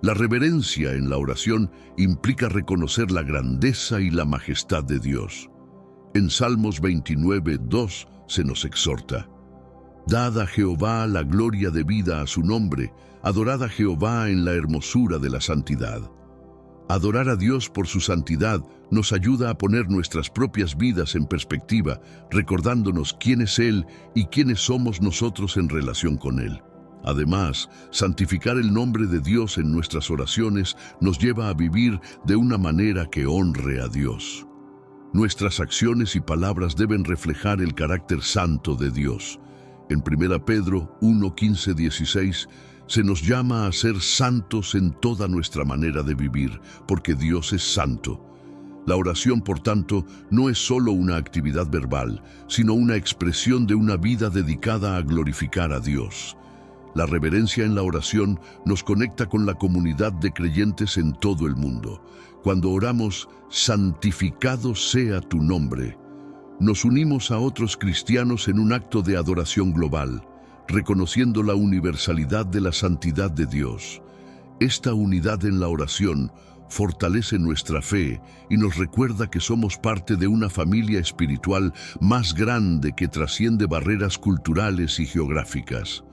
La reverencia en la oración implica reconocer la grandeza y la majestad de Dios. En Salmos 29:2 se nos exhorta: Dad a Jehová la gloria debida a su nombre, adorad a Jehová en la hermosura de la santidad. Adorar a Dios por su santidad nos ayuda a poner nuestras propias vidas en perspectiva, recordándonos quién es Él y quiénes somos nosotros en relación con Él. Además, santificar el nombre de Dios en nuestras oraciones nos lleva a vivir de una manera que honre a Dios. Nuestras acciones y palabras deben reflejar el carácter santo de Dios. En 1 Pedro 1:15-16 se nos llama a ser santos en toda nuestra manera de vivir, porque Dios es santo. La oración, por tanto, no es solo una actividad verbal, sino una expresión de una vida dedicada a glorificar a Dios. La reverencia en la oración nos conecta con la comunidad de creyentes en todo el mundo. Cuando oramos, santificado sea tu nombre, nos unimos a otros cristianos en un acto de adoración global, reconociendo la universalidad de la santidad de Dios. Esta unidad en la oración fortalece nuestra fe y nos recuerda que somos parte de una familia espiritual más grande que trasciende barreras culturales y geográficas.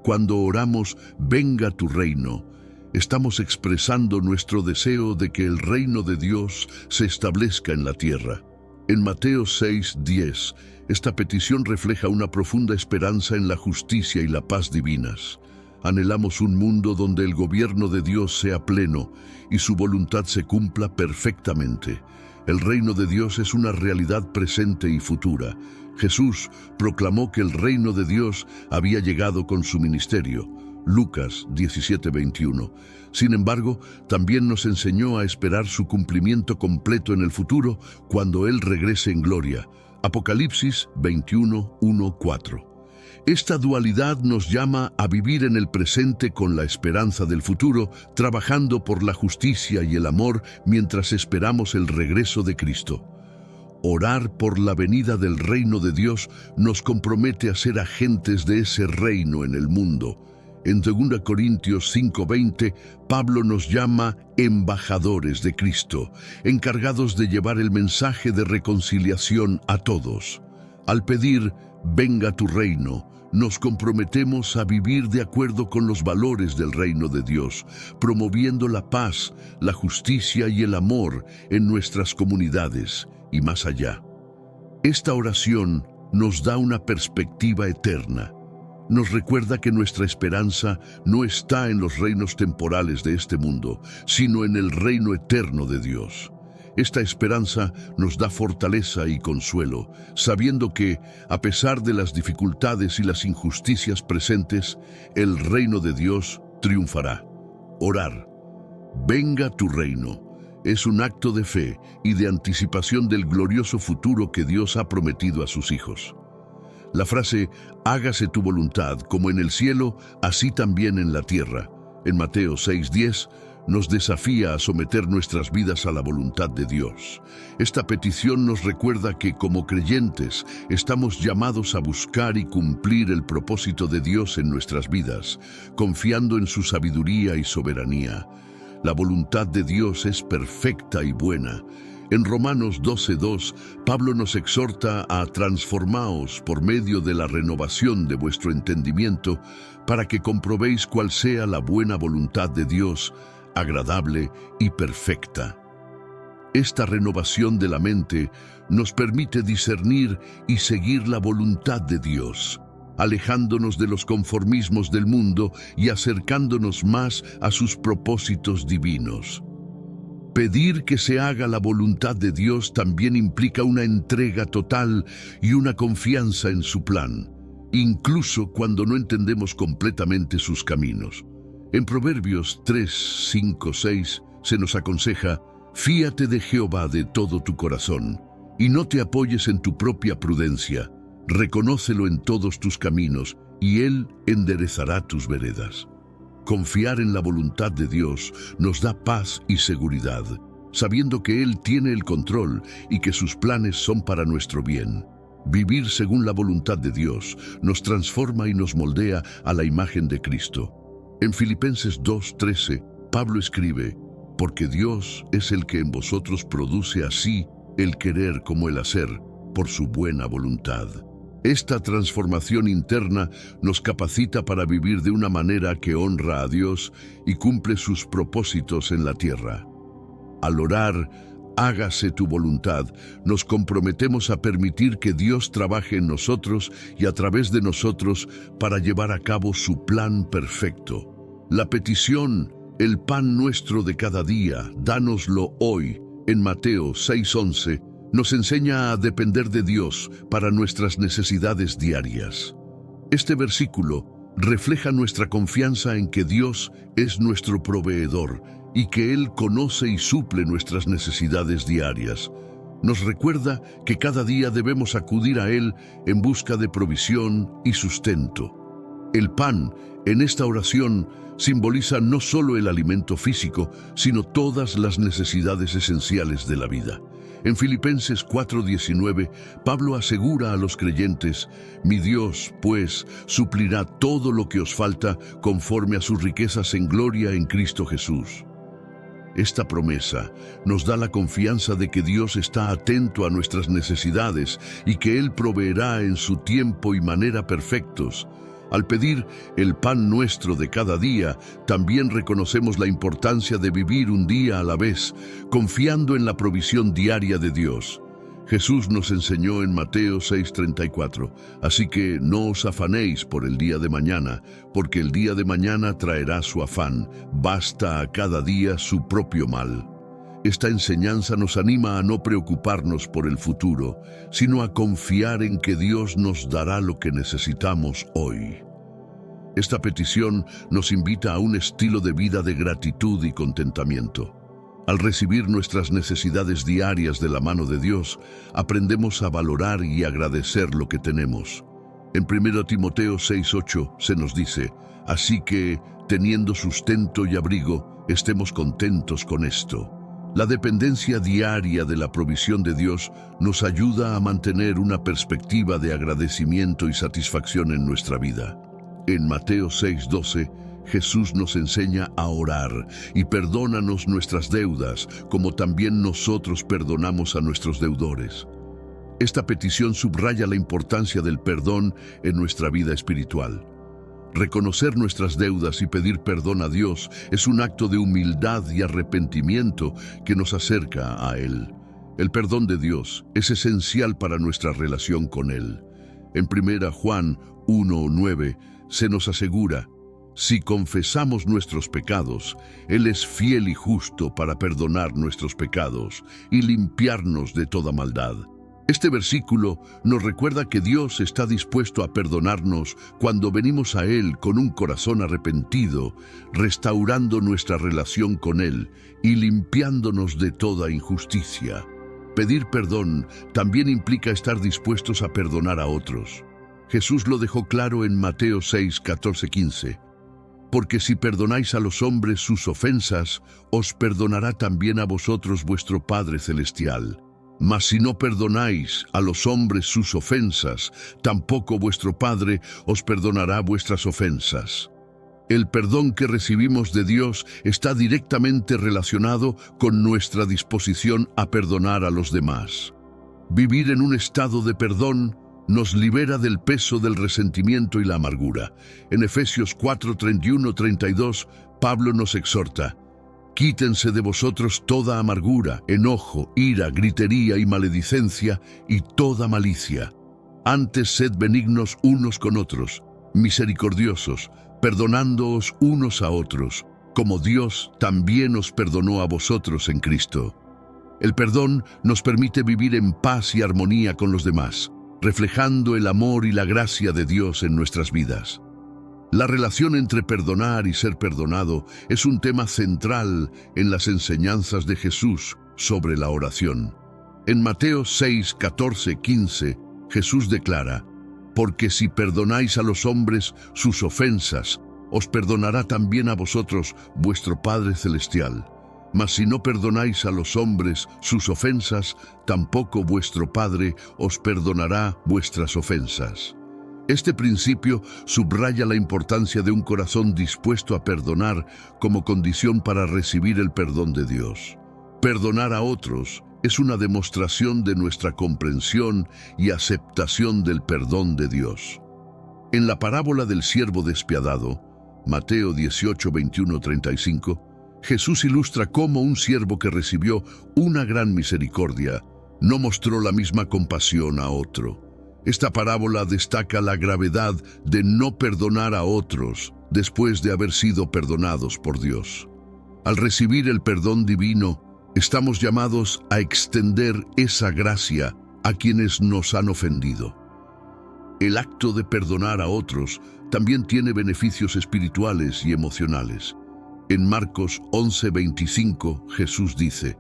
Cuando oramos, venga tu reino, estamos expresando nuestro deseo de que el reino de Dios se establezca en la tierra. En Mateo 6:10, esta petición refleja una profunda esperanza en la justicia y la paz divinas. Anhelamos un mundo donde el gobierno de Dios sea pleno y su voluntad se cumpla perfectamente. El reino de Dios es una realidad presente y futura. Jesús proclamó que el reino de Dios había llegado con su ministerio. Lucas 17:21. Sin embargo, también nos enseñó a esperar su cumplimiento completo en el futuro cuando Él regrese en gloria. Apocalipsis 21:1-4. Esta dualidad nos llama a vivir en el presente con la esperanza del futuro, trabajando por la justicia y el amor mientras esperamos el regreso de Cristo. Orar por la venida del reino de Dios nos compromete a ser agentes de ese reino en el mundo. En 2 Corintios 5:20, Pablo nos llama embajadores de Cristo, encargados de llevar el mensaje de reconciliación a todos. Al pedir, venga tu reino, nos comprometemos a vivir de acuerdo con los valores del reino de Dios, promoviendo la paz, la justicia y el amor en nuestras comunidades y más allá. Esta oración nos da una perspectiva eterna. Nos recuerda que nuestra esperanza no está en los reinos temporales de este mundo, sino en el reino eterno de Dios. Esta esperanza nos da fortaleza y consuelo, sabiendo que, a pesar de las dificultades y las injusticias presentes, el reino de Dios triunfará. Orar, venga tu reino, es un acto de fe y de anticipación del glorioso futuro que Dios ha prometido a sus hijos. La frase, hágase tu voluntad, como en el cielo, así también en la tierra, en Mateo 6:10, nos desafía a someter nuestras vidas a la voluntad de Dios. Esta petición nos recuerda que, como creyentes, estamos llamados a buscar y cumplir el propósito de Dios en nuestras vidas, confiando en su sabiduría y soberanía. La voluntad de Dios es perfecta y buena. En Romanos 12:2, Pablo nos exhorta a transformaos por medio de la renovación de vuestro entendimiento, para que comprobéis cuál sea la buena voluntad de Dios, agradable y perfecta. Esta renovación de la mente nos permite discernir y seguir la voluntad de Dios, alejándonos de los conformismos del mundo y acercándonos más a sus propósitos divinos. Pedir que se haga la voluntad de Dios también implica una entrega total y una confianza en su plan, incluso cuando no entendemos completamente sus caminos. En Proverbios 3, 5, 6 se nos aconseja, fíate de Jehová de todo tu corazón, y no te apoyes en tu propia prudencia, reconócelo en todos tus caminos, y Él enderezará tus veredas. Confiar en la voluntad de Dios nos da paz y seguridad, sabiendo que Él tiene el control y que sus planes son para nuestro bien. Vivir según la voluntad de Dios nos transforma y nos moldea a la imagen de Cristo. En Filipenses 2:13, Pablo escribe, porque Dios es el que en vosotros produce así el querer como el hacer, por su buena voluntad. Esta transformación interna nos capacita para vivir de una manera que honra a Dios y cumple sus propósitos en la tierra. Al orar, hágase tu voluntad, nos comprometemos a permitir que Dios trabaje en nosotros y a través de nosotros para llevar a cabo su plan perfecto. La petición, el pan nuestro de cada día, dánoslo hoy, en Mateo 6:11, nos enseña a depender de Dios para nuestras necesidades diarias. Este versículo refleja nuestra confianza en que Dios es nuestro proveedor y que Él conoce y suple nuestras necesidades diarias. Nos recuerda que cada día debemos acudir a Él en busca de provisión y sustento. El pan, en esta oración, simboliza no solo el alimento físico, sino todas las necesidades esenciales de la vida. En Filipenses 4:19, Pablo asegura a los creyentes: «Mi Dios, pues, suplirá todo lo que os falta conforme a sus riquezas en gloria en Cristo Jesús». Esta promesa nos da la confianza de que Dios está atento a nuestras necesidades y que Él proveerá en su tiempo y manera perfectos. Al pedir el pan nuestro de cada día, también reconocemos la importancia de vivir un día a la vez, confiando en la provisión diaria de Dios. Jesús nos enseñó en Mateo 6:34, así que no os afanéis por el día de mañana, porque el día de mañana traerá su afán, basta a cada día su propio mal. Esta enseñanza nos anima a no preocuparnos por el futuro, sino a confiar en que Dios nos dará lo que necesitamos hoy. Esta petición nos invita a un estilo de vida de gratitud y contentamiento. Al recibir nuestras necesidades diarias de la mano de Dios, aprendemos a valorar y agradecer lo que tenemos. En 1 Timoteo 6:8 se nos dice: «Así que, teniendo sustento y abrigo, estemos contentos con esto». La dependencia diaria de la provisión de Dios nos ayuda a mantener una perspectiva de agradecimiento y satisfacción en nuestra vida. En Mateo 6:12, Jesús nos enseña a orar y perdónanos nuestras deudas, como también nosotros perdonamos a nuestros deudores. Esta petición subraya la importancia del perdón en nuestra vida espiritual. Reconocer nuestras deudas y pedir perdón a Dios es un acto de humildad y arrepentimiento que nos acerca a Él. El perdón de Dios es esencial para nuestra relación con Él. En 1 Juan 1:9 se nos asegura: «Si confesamos nuestros pecados, Él es fiel y justo para perdonar nuestros pecados y limpiarnos de toda maldad». Este versículo nos recuerda que Dios está dispuesto a perdonarnos cuando venimos a Él con un corazón arrepentido, restaurando nuestra relación con Él y limpiándonos de toda injusticia. Pedir perdón también implica estar dispuestos a perdonar a otros. Jesús lo dejó claro en Mateo 6:14-15. «Porque si perdonáis a los hombres sus ofensas, os perdonará también a vosotros vuestro Padre Celestial. Mas si no perdonáis a los hombres sus ofensas, tampoco vuestro Padre os perdonará vuestras ofensas». El perdón que recibimos de Dios está directamente relacionado con nuestra disposición a perdonar a los demás. Vivir en un estado de perdón nos libera del peso del resentimiento y la amargura. En Efesios 4:31-32, Pablo nos exhorta: «Quítense de vosotros toda amargura, enojo, ira, gritería y maledicencia y toda malicia. Antes sed benignos unos con otros, misericordiosos, perdonándoos unos a otros, como Dios también os perdonó a vosotros en Cristo». El perdón nos permite vivir en paz y armonía con los demás, reflejando el amor y la gracia de Dios en nuestras vidas. La relación entre perdonar y ser perdonado es un tema central en las enseñanzas de Jesús sobre la oración. En Mateo 6:14-15, Jesús declara: «Porque si perdonáis a los hombres sus ofensas, os perdonará también a vosotros vuestro Padre Celestial. Mas si no perdonáis a los hombres sus ofensas, tampoco vuestro Padre os perdonará vuestras ofensas». Este principio subraya la importancia de un corazón dispuesto a perdonar como condición para recibir el perdón de Dios. Perdonar a otros es una demostración de nuestra comprensión y aceptación del perdón de Dios. En la parábola del siervo despiadado, Mateo 18:21-35, Jesús ilustra cómo un siervo que recibió una gran misericordia no mostró la misma compasión a otro. Esta parábola destaca la gravedad de no perdonar a otros después de haber sido perdonados por Dios. Al recibir el perdón divino, estamos llamados a extender esa gracia a quienes nos han ofendido. El acto de perdonar a otros también tiene beneficios espirituales y emocionales. En Marcos 11:25, Jesús dice: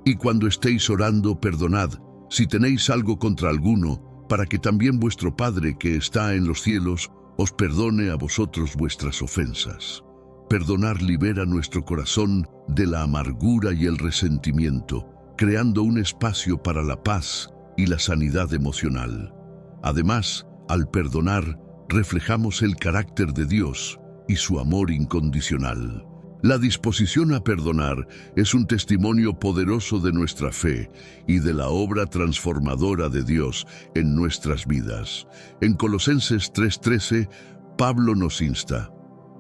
«Y cuando estéis orando, perdonad, si tenéis algo contra alguno, para que también vuestro Padre que está en los cielos os perdone a vosotros vuestras ofensas. Perdonar libera nuestro corazón de la amargura y el resentimiento, creando un espacio para la paz y la sanidad emocional. Además, al perdonar, reflejamos el carácter de Dios y su amor incondicional. La disposición a perdonar es un testimonio poderoso de nuestra fe y de la obra transformadora de Dios en nuestras vidas. En Colosenses 3:13, Pablo nos insta: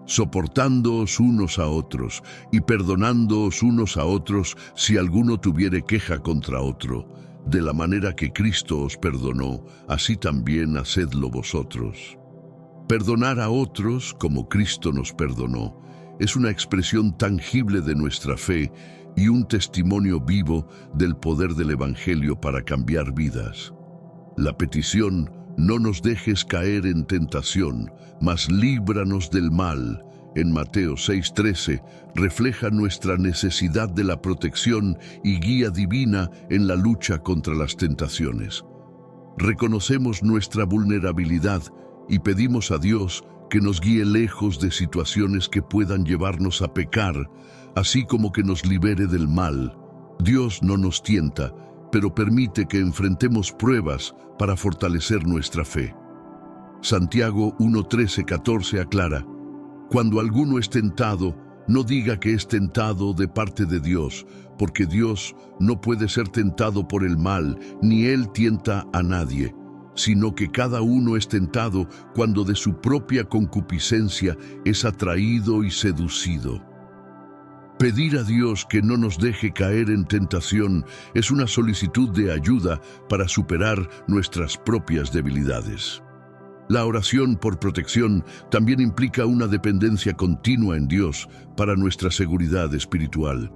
soportándoos unos a otros y perdonándoos unos a otros si alguno tuviere queja contra otro. De la manera que Cristo os perdonó, así también hacedlo vosotros. Perdonar a otros como Cristo nos perdonó es una expresión tangible de nuestra fe y un testimonio vivo del poder del Evangelio para cambiar vidas. La petición: no nos dejes caer en tentación, mas líbranos del mal, en Mateo 6:13, refleja nuestra necesidad de la protección y guía divina en la lucha contra las tentaciones. Reconocemos nuestra vulnerabilidad y pedimos a Dios que nos guíe lejos de situaciones que puedan llevarnos a pecar, así como que nos libere del mal. Dios no nos tienta, pero permite que enfrentemos pruebas para fortalecer nuestra fe. Santiago 1:13-14 aclara: cuando alguno es tentado, no diga que es tentado de parte de Dios, porque Dios no puede ser tentado por el mal, ni Él tienta a nadie, sino que cada uno es tentado cuando de su propia concupiscencia es atraído y seducido. Pedir a Dios que no nos deje caer en tentación es una solicitud de ayuda para superar nuestras propias debilidades. La oración por protección también implica una dependencia continua en Dios para nuestra seguridad espiritual.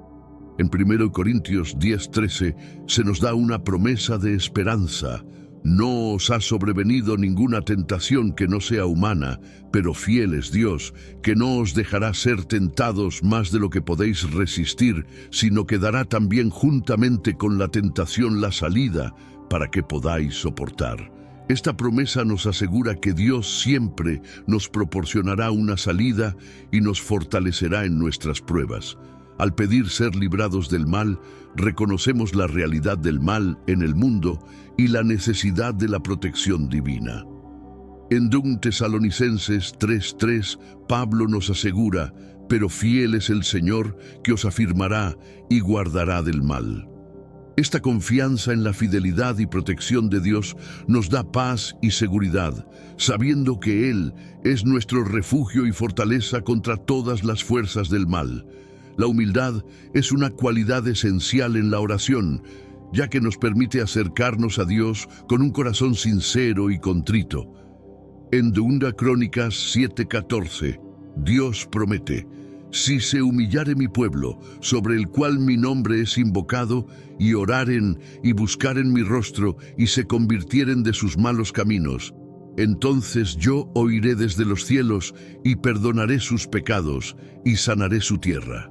En 1 Corintios 10:13 se nos da una promesa de esperanza: no os ha sobrevenido ninguna tentación que no sea humana, pero fiel es Dios, que no os dejará ser tentados más de lo que podéis resistir, sino que dará también juntamente con la tentación la salida, para que podáis soportar. Esta promesa nos asegura que Dios siempre nos proporcionará una salida y nos fortalecerá en nuestras pruebas. Al pedir ser librados del mal, reconocemos la realidad del mal en el mundo y la necesidad de la protección divina. En 2 Tesalonicenses 3:3, Pablo nos asegura: pero fiel es el Señor, que os afirmará y guardará del mal. Esta confianza en la fidelidad y protección de Dios nos da paz y seguridad, sabiendo que Él es nuestro refugio y fortaleza contra todas las fuerzas del mal. La humildad es una cualidad esencial en la oración, ya que nos permite acercarnos a Dios con un corazón sincero y contrito. En 2 Crónicas 7:14, Dios promete: si se humillare mi pueblo, sobre el cual mi nombre es invocado, y oraren y buscaren mi rostro, y se convirtieren de sus malos caminos, entonces yo oiré desde los cielos, y perdonaré sus pecados, y sanaré su tierra.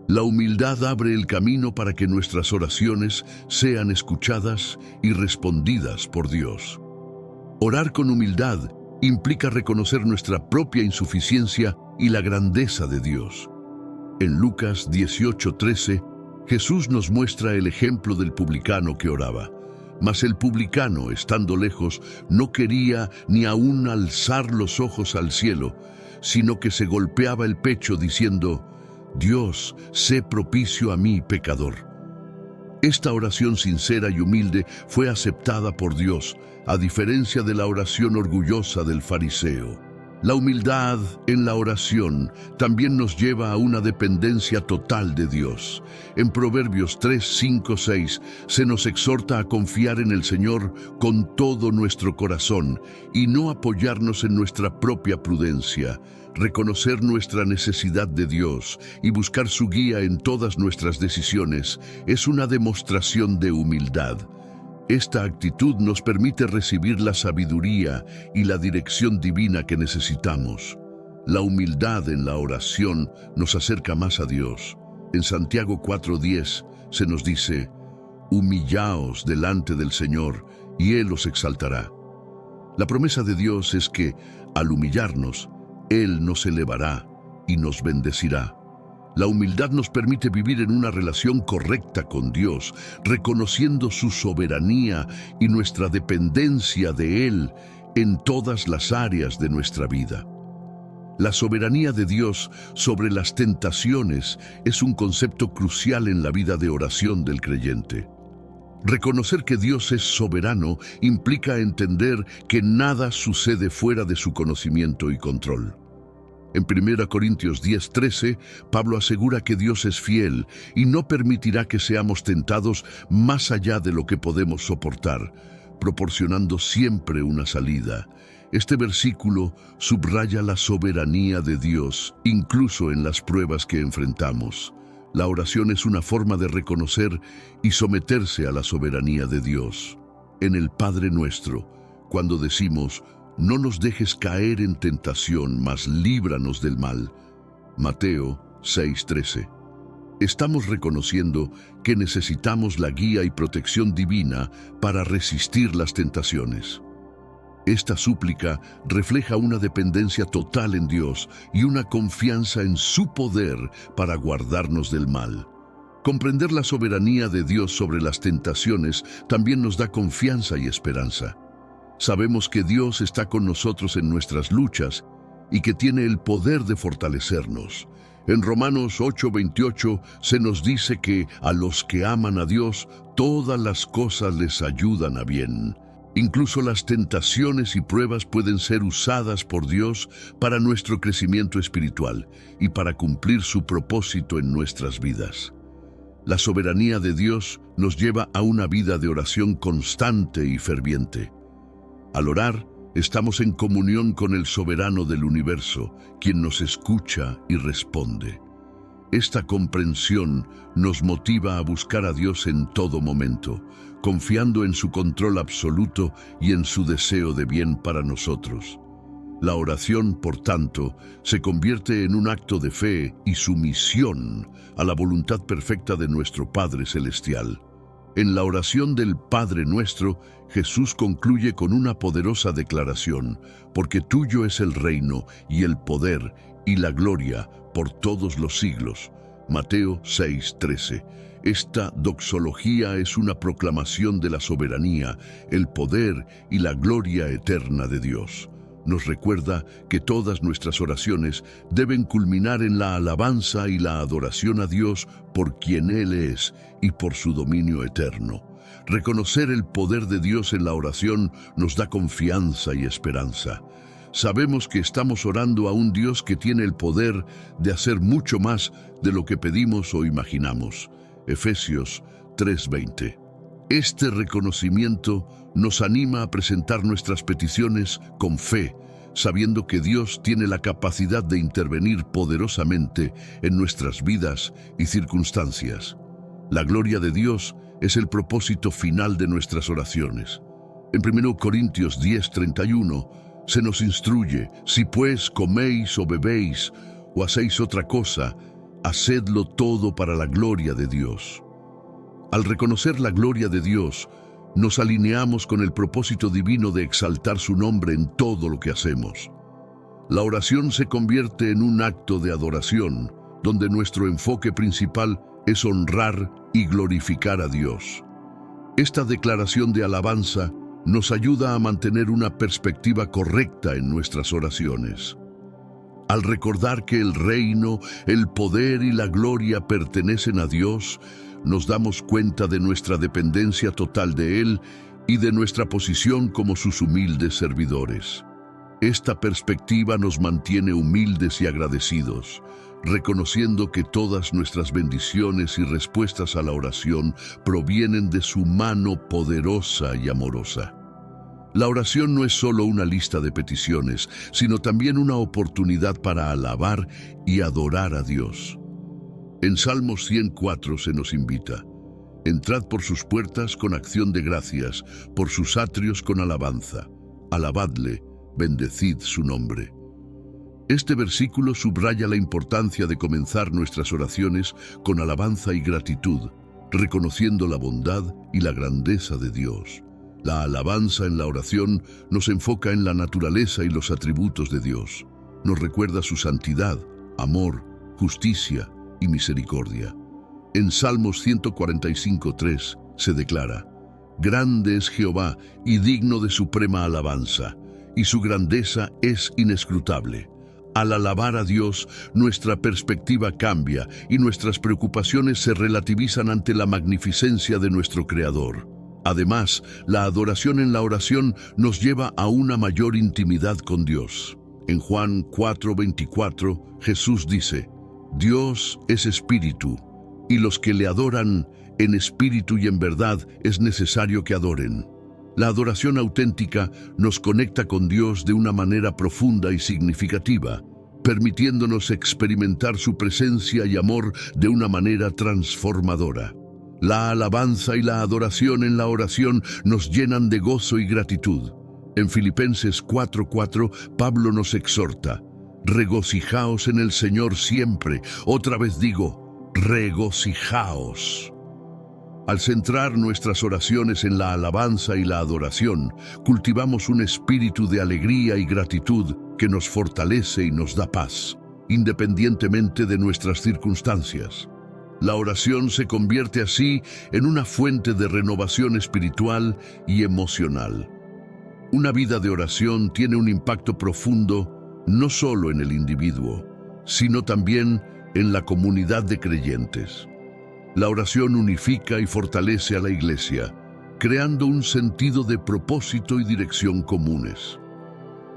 La humildad abre el camino para que nuestras oraciones sean escuchadas y respondidas por Dios. Orar con humildad implica reconocer nuestra propia insuficiencia y la grandeza de Dios. En Lucas 18:13, Jesús nos muestra el ejemplo del publicano que oraba. Mas el publicano, estando lejos, no quería ni aún alzar los ojos al cielo, sino que se golpeaba el pecho diciendo: Dios, sé propicio a mí, pecador. Esta oración sincera y humilde fue aceptada por Dios, a diferencia de la oración orgullosa del fariseo. La humildad en la oración también nos lleva a una dependencia total de Dios. En Proverbios 3, 5, 6 se nos exhorta a confiar en el Señor con todo nuestro corazón y no apoyarnos en nuestra propia prudencia. Reconocer nuestra necesidad de Dios y buscar su guía en todas nuestras decisiones es una demostración de humildad. Esta actitud nos permite recibir la sabiduría y la dirección divina que necesitamos. La humildad en la oración nos acerca más a Dios. En Santiago 4:10 se nos dice: humillaos delante del Señor y Él os exaltará. La promesa de Dios es que, al humillarnos, Él nos elevará y nos bendecirá. La humildad nos permite vivir en una relación correcta con Dios, reconociendo su soberanía y nuestra dependencia de Él en todas las áreas de nuestra vida. La soberanía de Dios sobre las tentaciones es un concepto crucial en la vida de oración del creyente. Reconocer que Dios es soberano implica entender que nada sucede fuera de su conocimiento y control. En 1 Corintios 10:13, Pablo asegura que Dios es fiel y no permitirá que seamos tentados más allá de lo que podemos soportar, proporcionando siempre una salida. Este versículo subraya la soberanía de Dios, incluso en las pruebas que enfrentamos. La oración es una forma de reconocer y someterse a la soberanía de Dios. En el Padre Nuestro, cuando decimos, no nos dejes caer en tentación, mas líbranos del mal. Mateo 6:13. Estamos reconociendo que necesitamos la guía y protección divina para resistir las tentaciones. Esta súplica refleja una dependencia total en Dios y una confianza en su poder para guardarnos del mal. Comprender la soberanía de Dios sobre las tentaciones también nos da confianza y esperanza. Sabemos que Dios está con nosotros en nuestras luchas y que tiene el poder de fortalecernos. En Romanos 8:28 se nos dice que a los que aman a Dios, todas las cosas les ayudan a bien. Incluso las tentaciones y pruebas pueden ser usadas por Dios para nuestro crecimiento espiritual y para cumplir su propósito en nuestras vidas. La soberanía de Dios nos lleva a una vida de oración constante y ferviente. Al orar, estamos en comunión con el soberano del universo, quien nos escucha y responde. Esta comprensión nos motiva a buscar a Dios en todo momento, confiando en su control absoluto y en su deseo de bien para nosotros. La oración, por tanto, se convierte en un acto de fe y sumisión a la voluntad perfecta de nuestro Padre Celestial. En la oración del Padre Nuestro, Jesús concluye con una poderosa declaración, porque tuyo es el reino y el poder y la gloria por todos los siglos. Mateo 6:13. Esta doxología es una proclamación de la soberanía, el poder y la gloria eterna de Dios. Nos recuerda que todas nuestras oraciones deben culminar en la alabanza y la adoración a Dios por quien Él es y por su dominio eterno. Reconocer el poder de Dios en la oración nos da confianza y esperanza. Sabemos que estamos orando a un Dios que tiene el poder de hacer mucho más de lo que pedimos o imaginamos. Efesios 3:20. Este reconocimiento nos anima a presentar nuestras peticiones con fe, sabiendo que Dios tiene la capacidad de intervenir poderosamente en nuestras vidas y circunstancias. La gloria de Dios es el propósito final de nuestras oraciones. En 1 Corintios 10:31 se nos instruye, si pues coméis o bebéis o hacéis otra cosa, hacedlo todo para la gloria de Dios. Al reconocer la gloria de Dios, nos alineamos con el propósito divino de exaltar su nombre en todo lo que hacemos. La oración se convierte en un acto de adoración, donde nuestro enfoque principal es honrar y glorificar a Dios. Esta declaración de alabanza nos ayuda a mantener una perspectiva correcta en nuestras oraciones. Al recordar que el reino, el poder y la gloria pertenecen a Dios, nos damos cuenta de nuestra dependencia total de Él y de nuestra posición como sus humildes servidores. Esta perspectiva nos mantiene humildes y agradecidos, reconociendo que todas nuestras bendiciones y respuestas a la oración provienen de su mano poderosa y amorosa. La oración no es solo una lista de peticiones, sino también una oportunidad para alabar y adorar a Dios. En Salmos 104 se nos invita: entrad por sus puertas con acción de gracias, por sus atrios con alabanza. Alabadle, bendecid su nombre. Este versículo subraya la importancia de comenzar nuestras oraciones con alabanza y gratitud, reconociendo la bondad y la grandeza de Dios. La alabanza en la oración nos enfoca en la naturaleza y los atributos de Dios. Nos recuerda su santidad, amor, justicia y misericordia. En Salmos 145:3 se declara: Grande es Jehová y digno de suprema alabanza, y su grandeza es inescrutable. Al alabar a Dios, nuestra perspectiva cambia y nuestras preocupaciones se relativizan ante la magnificencia de nuestro Creador. Además, la adoración en la oración nos lleva a una mayor intimidad con Dios. En Juan 4:24, Jesús dice: Dios es espíritu, y los que le adoran en espíritu y en verdad es necesario que adoren. La adoración auténtica nos conecta con Dios de una manera profunda y significativa, permitiéndonos experimentar su presencia y amor de una manera transformadora. La alabanza y la adoración en la oración nos llenan de gozo y gratitud. En Filipenses 4:4, Pablo nos exhorta: regocijaos en el Señor siempre. Otra vez digo, regocijaos. Al centrar nuestras oraciones en la alabanza y la adoración, cultivamos un espíritu de alegría y gratitud que nos fortalece y nos da paz, independientemente de nuestras circunstancias. La oración se convierte así en una fuente de renovación espiritual y emocional. Una vida de oración tiene un impacto profundo no solo en el individuo, sino también en la comunidad de creyentes. La oración unifica y fortalece a la Iglesia, creando un sentido de propósito y dirección comunes.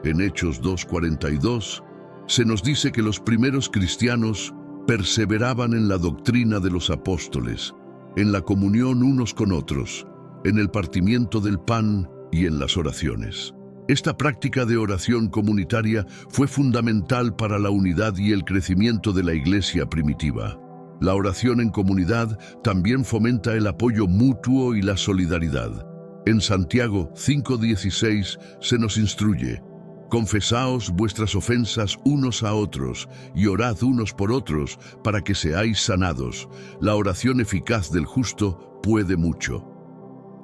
En Hechos 2:42 se nos dice que los primeros cristianos perseveraban en la doctrina de los apóstoles, en la comunión unos con otros, en el partimiento del pan y en las oraciones. Esta práctica de oración comunitaria fue fundamental para la unidad y el crecimiento de la Iglesia primitiva. La oración en comunidad también fomenta el apoyo mutuo y la solidaridad. En Santiago 5:16 se nos instruye: confesaos vuestras ofensas unos a otros y orad unos por otros para que seáis sanados. La oración eficaz del justo puede mucho.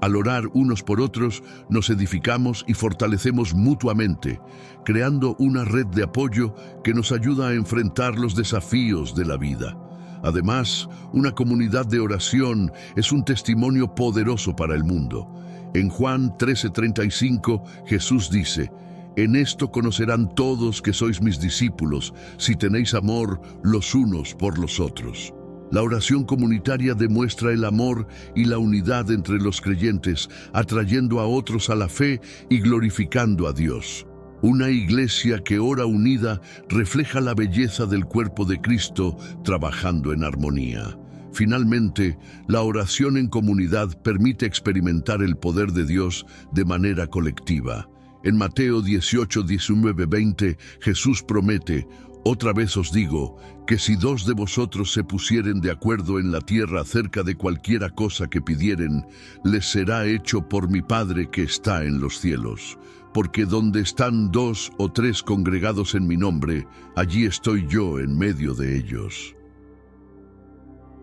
Al orar unos por otros, nos edificamos y fortalecemos mutuamente, creando una red de apoyo que nos ayuda a enfrentar los desafíos de la vida. Además, una comunidad de oración es un testimonio poderoso para el mundo. En Juan 13:35, Jesús dice: en esto conocerán todos que sois mis discípulos, si tenéis amor los unos por los otros. La oración comunitaria demuestra el amor y la unidad entre los creyentes, atrayendo a otros a la fe y glorificando a Dios. Una iglesia que ora unida refleja la belleza del cuerpo de Cristo trabajando en armonía. Finalmente, la oración en comunidad permite experimentar el poder de Dios de manera colectiva. En Mateo 18, 19, 20, Jesús promete: otra vez os digo, que si dos de vosotros se pusieren de acuerdo en la tierra acerca de cualquiera cosa que pidieren, les será hecho por mi Padre que está en los cielos. Porque donde están 2 o 3 congregados en mi nombre, allí estoy yo en medio de ellos.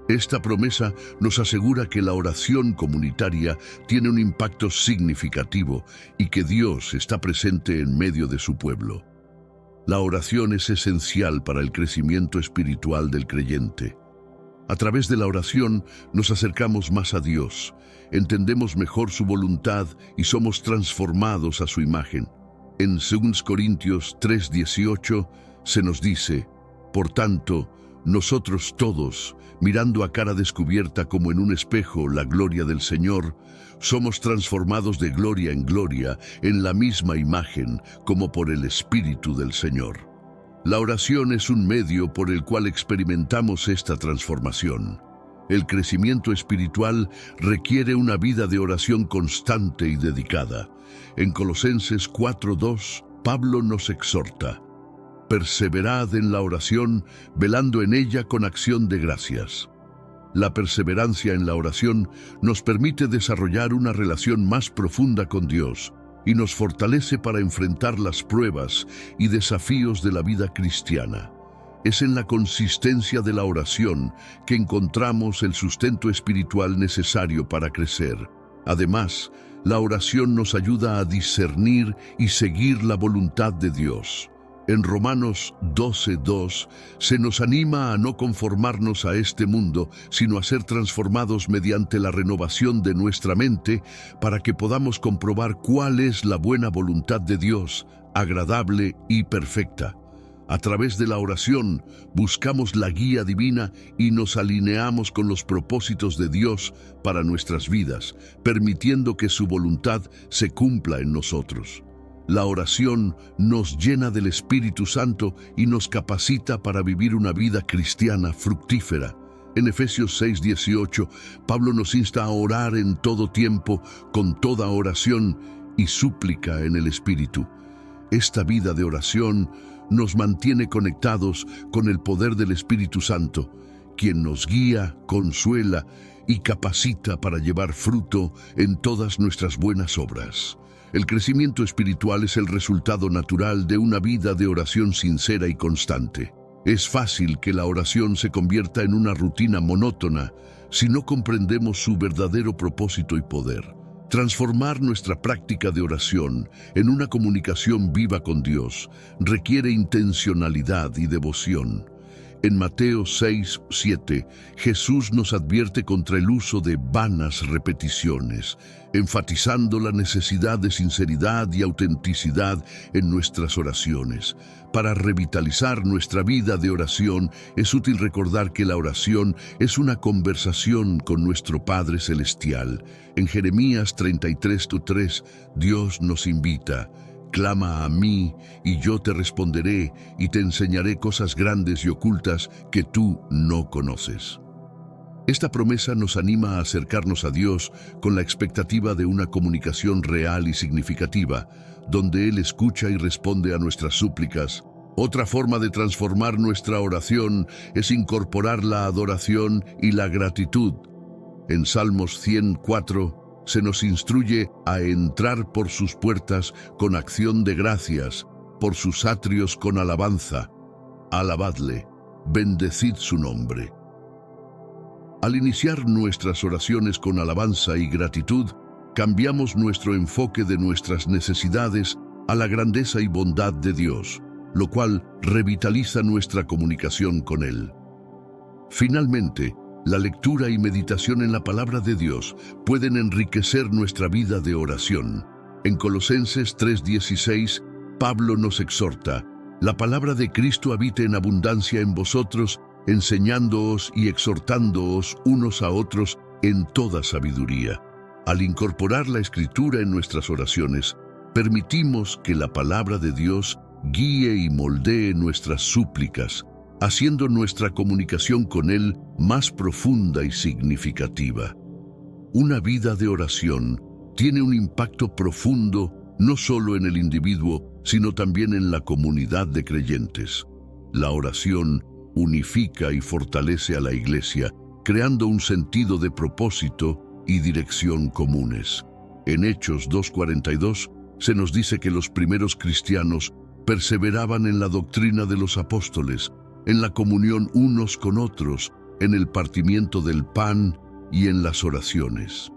Esta promesa nos asegura que la oración comunitaria tiene un impacto significativo y que Dios está presente en medio de su pueblo. La oración es esencial para el crecimiento espiritual del creyente. A través de la oración nos acercamos más a Dios, entendemos mejor su voluntad y somos transformados a su imagen. En 2 Corintios 3:18 se nos dice: por tanto, nosotros todos, mirando a cara descubierta como en un espejo la gloria del Señor, somos transformados de gloria en gloria en la misma imagen como por el Espíritu del Señor. La oración es un medio por el cual experimentamos esta transformación. El crecimiento espiritual requiere una vida de oración constante y dedicada. En Colosenses 4:2, Pablo nos exhorta: perseverad en la oración, velando en ella con acción de gracias. La perseverancia en la oración nos permite desarrollar una relación más profunda con Dios y nos fortalece para enfrentar las pruebas y desafíos de la vida cristiana. Es en la consistencia de la oración que encontramos el sustento espiritual necesario para crecer. Además, La oración nos ayuda a discernir y seguir la voluntad de Dios. En Romanos 12:2 se nos anima a no conformarnos a este mundo, sino a ser transformados mediante la renovación de nuestra mente para que podamos comprobar cuál es la buena voluntad de Dios, agradable y perfecta. A través de la oración buscamos la guía divina y nos alineamos con los propósitos de Dios para nuestras vidas, permitiendo que su voluntad se cumpla en nosotros. La oración nos llena del Espíritu Santo y nos capacita para vivir una vida cristiana fructífera. En Efesios 6:18, Pablo nos insta a orar en todo tiempo, con toda oración y súplica en el Espíritu. Esta vida de oración nos mantiene conectados con el poder del Espíritu Santo, quien nos guía, consuela y capacita para llevar fruto en todas nuestras buenas obras. El crecimiento espiritual es el resultado natural de una vida de oración sincera y constante. Es fácil que la oración se convierta en una rutina monótona si no comprendemos su verdadero propósito y poder. Transformar nuestra práctica de oración en una comunicación viva con Dios requiere intencionalidad y devoción. En Mateo 6:7, Jesús nos advierte contra el uso de vanas repeticiones, enfatizando la necesidad de sinceridad y autenticidad en nuestras oraciones. Para revitalizar nuestra vida de oración, es útil recordar que la oración es una conversación con nuestro Padre Celestial. En Jeremías 33:3, Dios nos invita: clama a mí, y yo te responderé, y te enseñaré cosas grandes y ocultas que tú no conoces. Esta promesa nos anima a acercarnos a Dios con la expectativa de una comunicación real y significativa, donde Él escucha y responde a nuestras súplicas. Otra forma de transformar nuestra oración es incorporar la adoración y la gratitud. En Salmos 104, se nos instruye a entrar por sus puertas con acción de gracias, por sus atrios con alabanza. Alabadle, bendecid su nombre. Al iniciar nuestras oraciones con alabanza y gratitud, cambiamos nuestro enfoque de nuestras necesidades a la grandeza y bondad de Dios, lo cual revitaliza nuestra comunicación con Él. Finalmente, la lectura y meditación en la palabra de Dios pueden enriquecer nuestra vida de oración. En Colosenses 3:16, Pablo nos exhorta: la palabra de Cristo habite en abundancia en vosotros, enseñándoos y exhortándoos unos a otros en toda sabiduría. Al incorporar la Escritura en nuestras oraciones, permitimos que la palabra de Dios guíe y moldee nuestras súplicas, haciendo nuestra comunicación con Él más profunda y significativa. Una vida de oración tiene un impacto profundo no solo en el individuo, sino también en la comunidad de creyentes. La oración unifica y fortalece a la Iglesia, creando un sentido de propósito y dirección comunes. En Hechos 2:42 se nos dice que los primeros cristianos perseveraban en la doctrina de los apóstoles, en la comunión unos con otros, en el partimiento del pan y en las oraciones.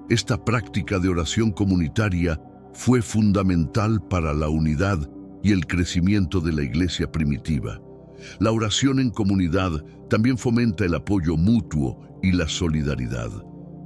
Esta práctica de oración comunitaria fue fundamental para la unidad y el crecimiento de la iglesia primitiva. La oración en comunidad también fomenta el apoyo mutuo y la solidaridad.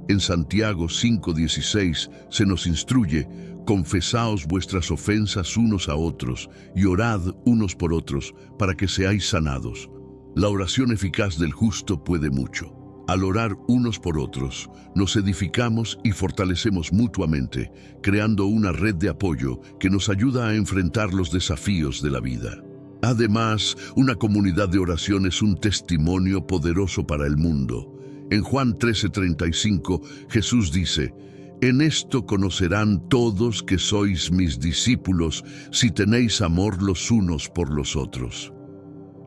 En Santiago 5:16 se nos instruye: confesaos vuestras ofensas unos a otros y orad unos por otros para que seáis sanados. La oración eficaz del justo puede mucho. Al orar unos por otros, nos edificamos y fortalecemos mutuamente, creando una red de apoyo que nos ayuda a enfrentar los desafíos de la vida. Además, una comunidad de oración es un testimonio poderoso para el mundo. En Juan 13:35, Jesús dice: en esto conocerán todos que sois mis discípulos, si tenéis amor los unos por los otros.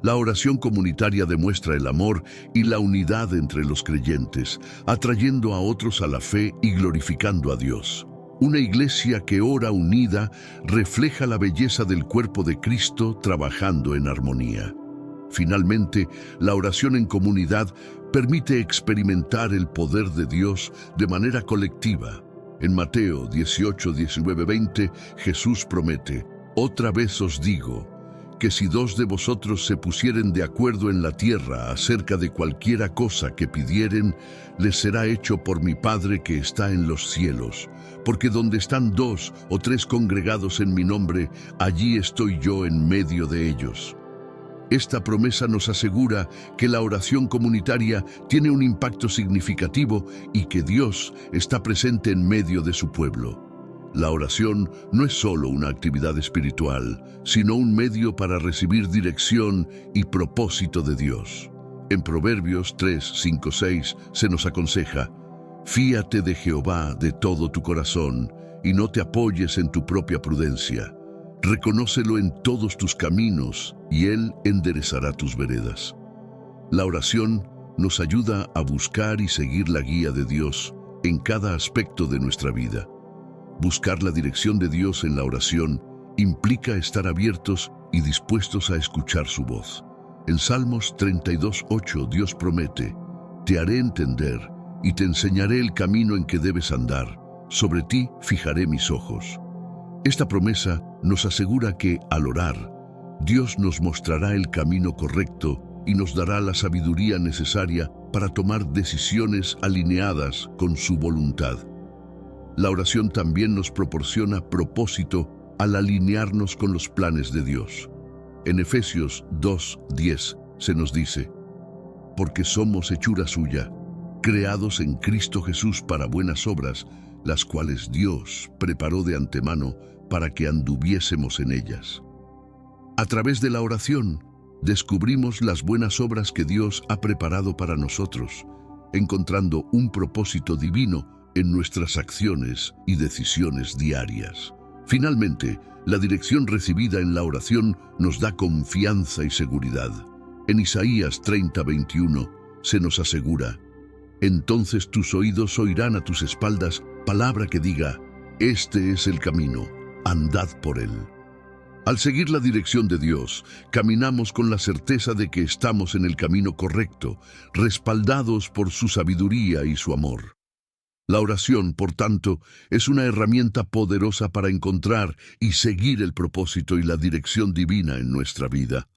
La oración comunitaria demuestra el amor y la unidad entre los creyentes, atrayendo a otros a la fe y glorificando a Dios. Una iglesia que ora unida refleja la belleza del cuerpo de Cristo trabajando en armonía. Finalmente, la oración en comunidad permite experimentar el poder de Dios de manera colectiva. En Mateo 18, 19, 20, Jesús promete: «Otra vez os digo, que si dos de vosotros se pusieren de acuerdo en la tierra acerca de cualquiera cosa que pidieren, les será hecho por mi Padre que está en los cielos. Porque donde están dos o tres congregados en mi nombre, allí estoy yo en medio de ellos». Esta promesa nos asegura que la oración comunitaria tiene un impacto significativo y que Dios está presente en medio de su pueblo. La oración no es solo una actividad espiritual, sino un medio para recibir dirección y propósito de Dios. En Proverbios 3, 5, 6 se nos aconseja: «Fíate de Jehová de todo tu corazón y no te apoyes en tu propia prudencia. Reconócelo en todos tus caminos y Él enderezará tus veredas». La oración nos ayuda a buscar y seguir la guía de Dios en cada aspecto de nuestra vida. Buscar la dirección de Dios en la oración implica estar abiertos y dispuestos a escuchar su voz. En Salmos 32:8 Dios promete: «Te haré entender y te enseñaré el camino en que debes andar. Sobre ti fijaré mis ojos». Esta promesa nos asegura que, al orar, Dios nos mostrará el camino correcto y nos dará la sabiduría necesaria para tomar decisiones alineadas con su voluntad. La oración también nos proporciona propósito al alinearnos con los planes de Dios. En Efesios 2:10 se nos dice: «Porque somos hechura suya, creados en Cristo Jesús para buenas obras, las cuales Dios preparó de antemano para que anduviésemos en ellas». A través de la oración, descubrimos las buenas obras que Dios ha preparado para nosotros, encontrando un propósito divino en nuestras acciones y decisiones diarias. Finalmente, la dirección recibida en la oración nos da confianza y seguridad. En Isaías 30:21 se nos asegura: «Entonces tus oídos oirán a tus espaldas palabra que diga: este es el camino, andad por él». Al seguir la dirección de Dios, caminamos con la certeza de que estamos en el camino correcto, respaldados por su sabiduría y su amor. La oración, por tanto, es una herramienta poderosa para encontrar y seguir el propósito y la dirección divina en nuestra vida.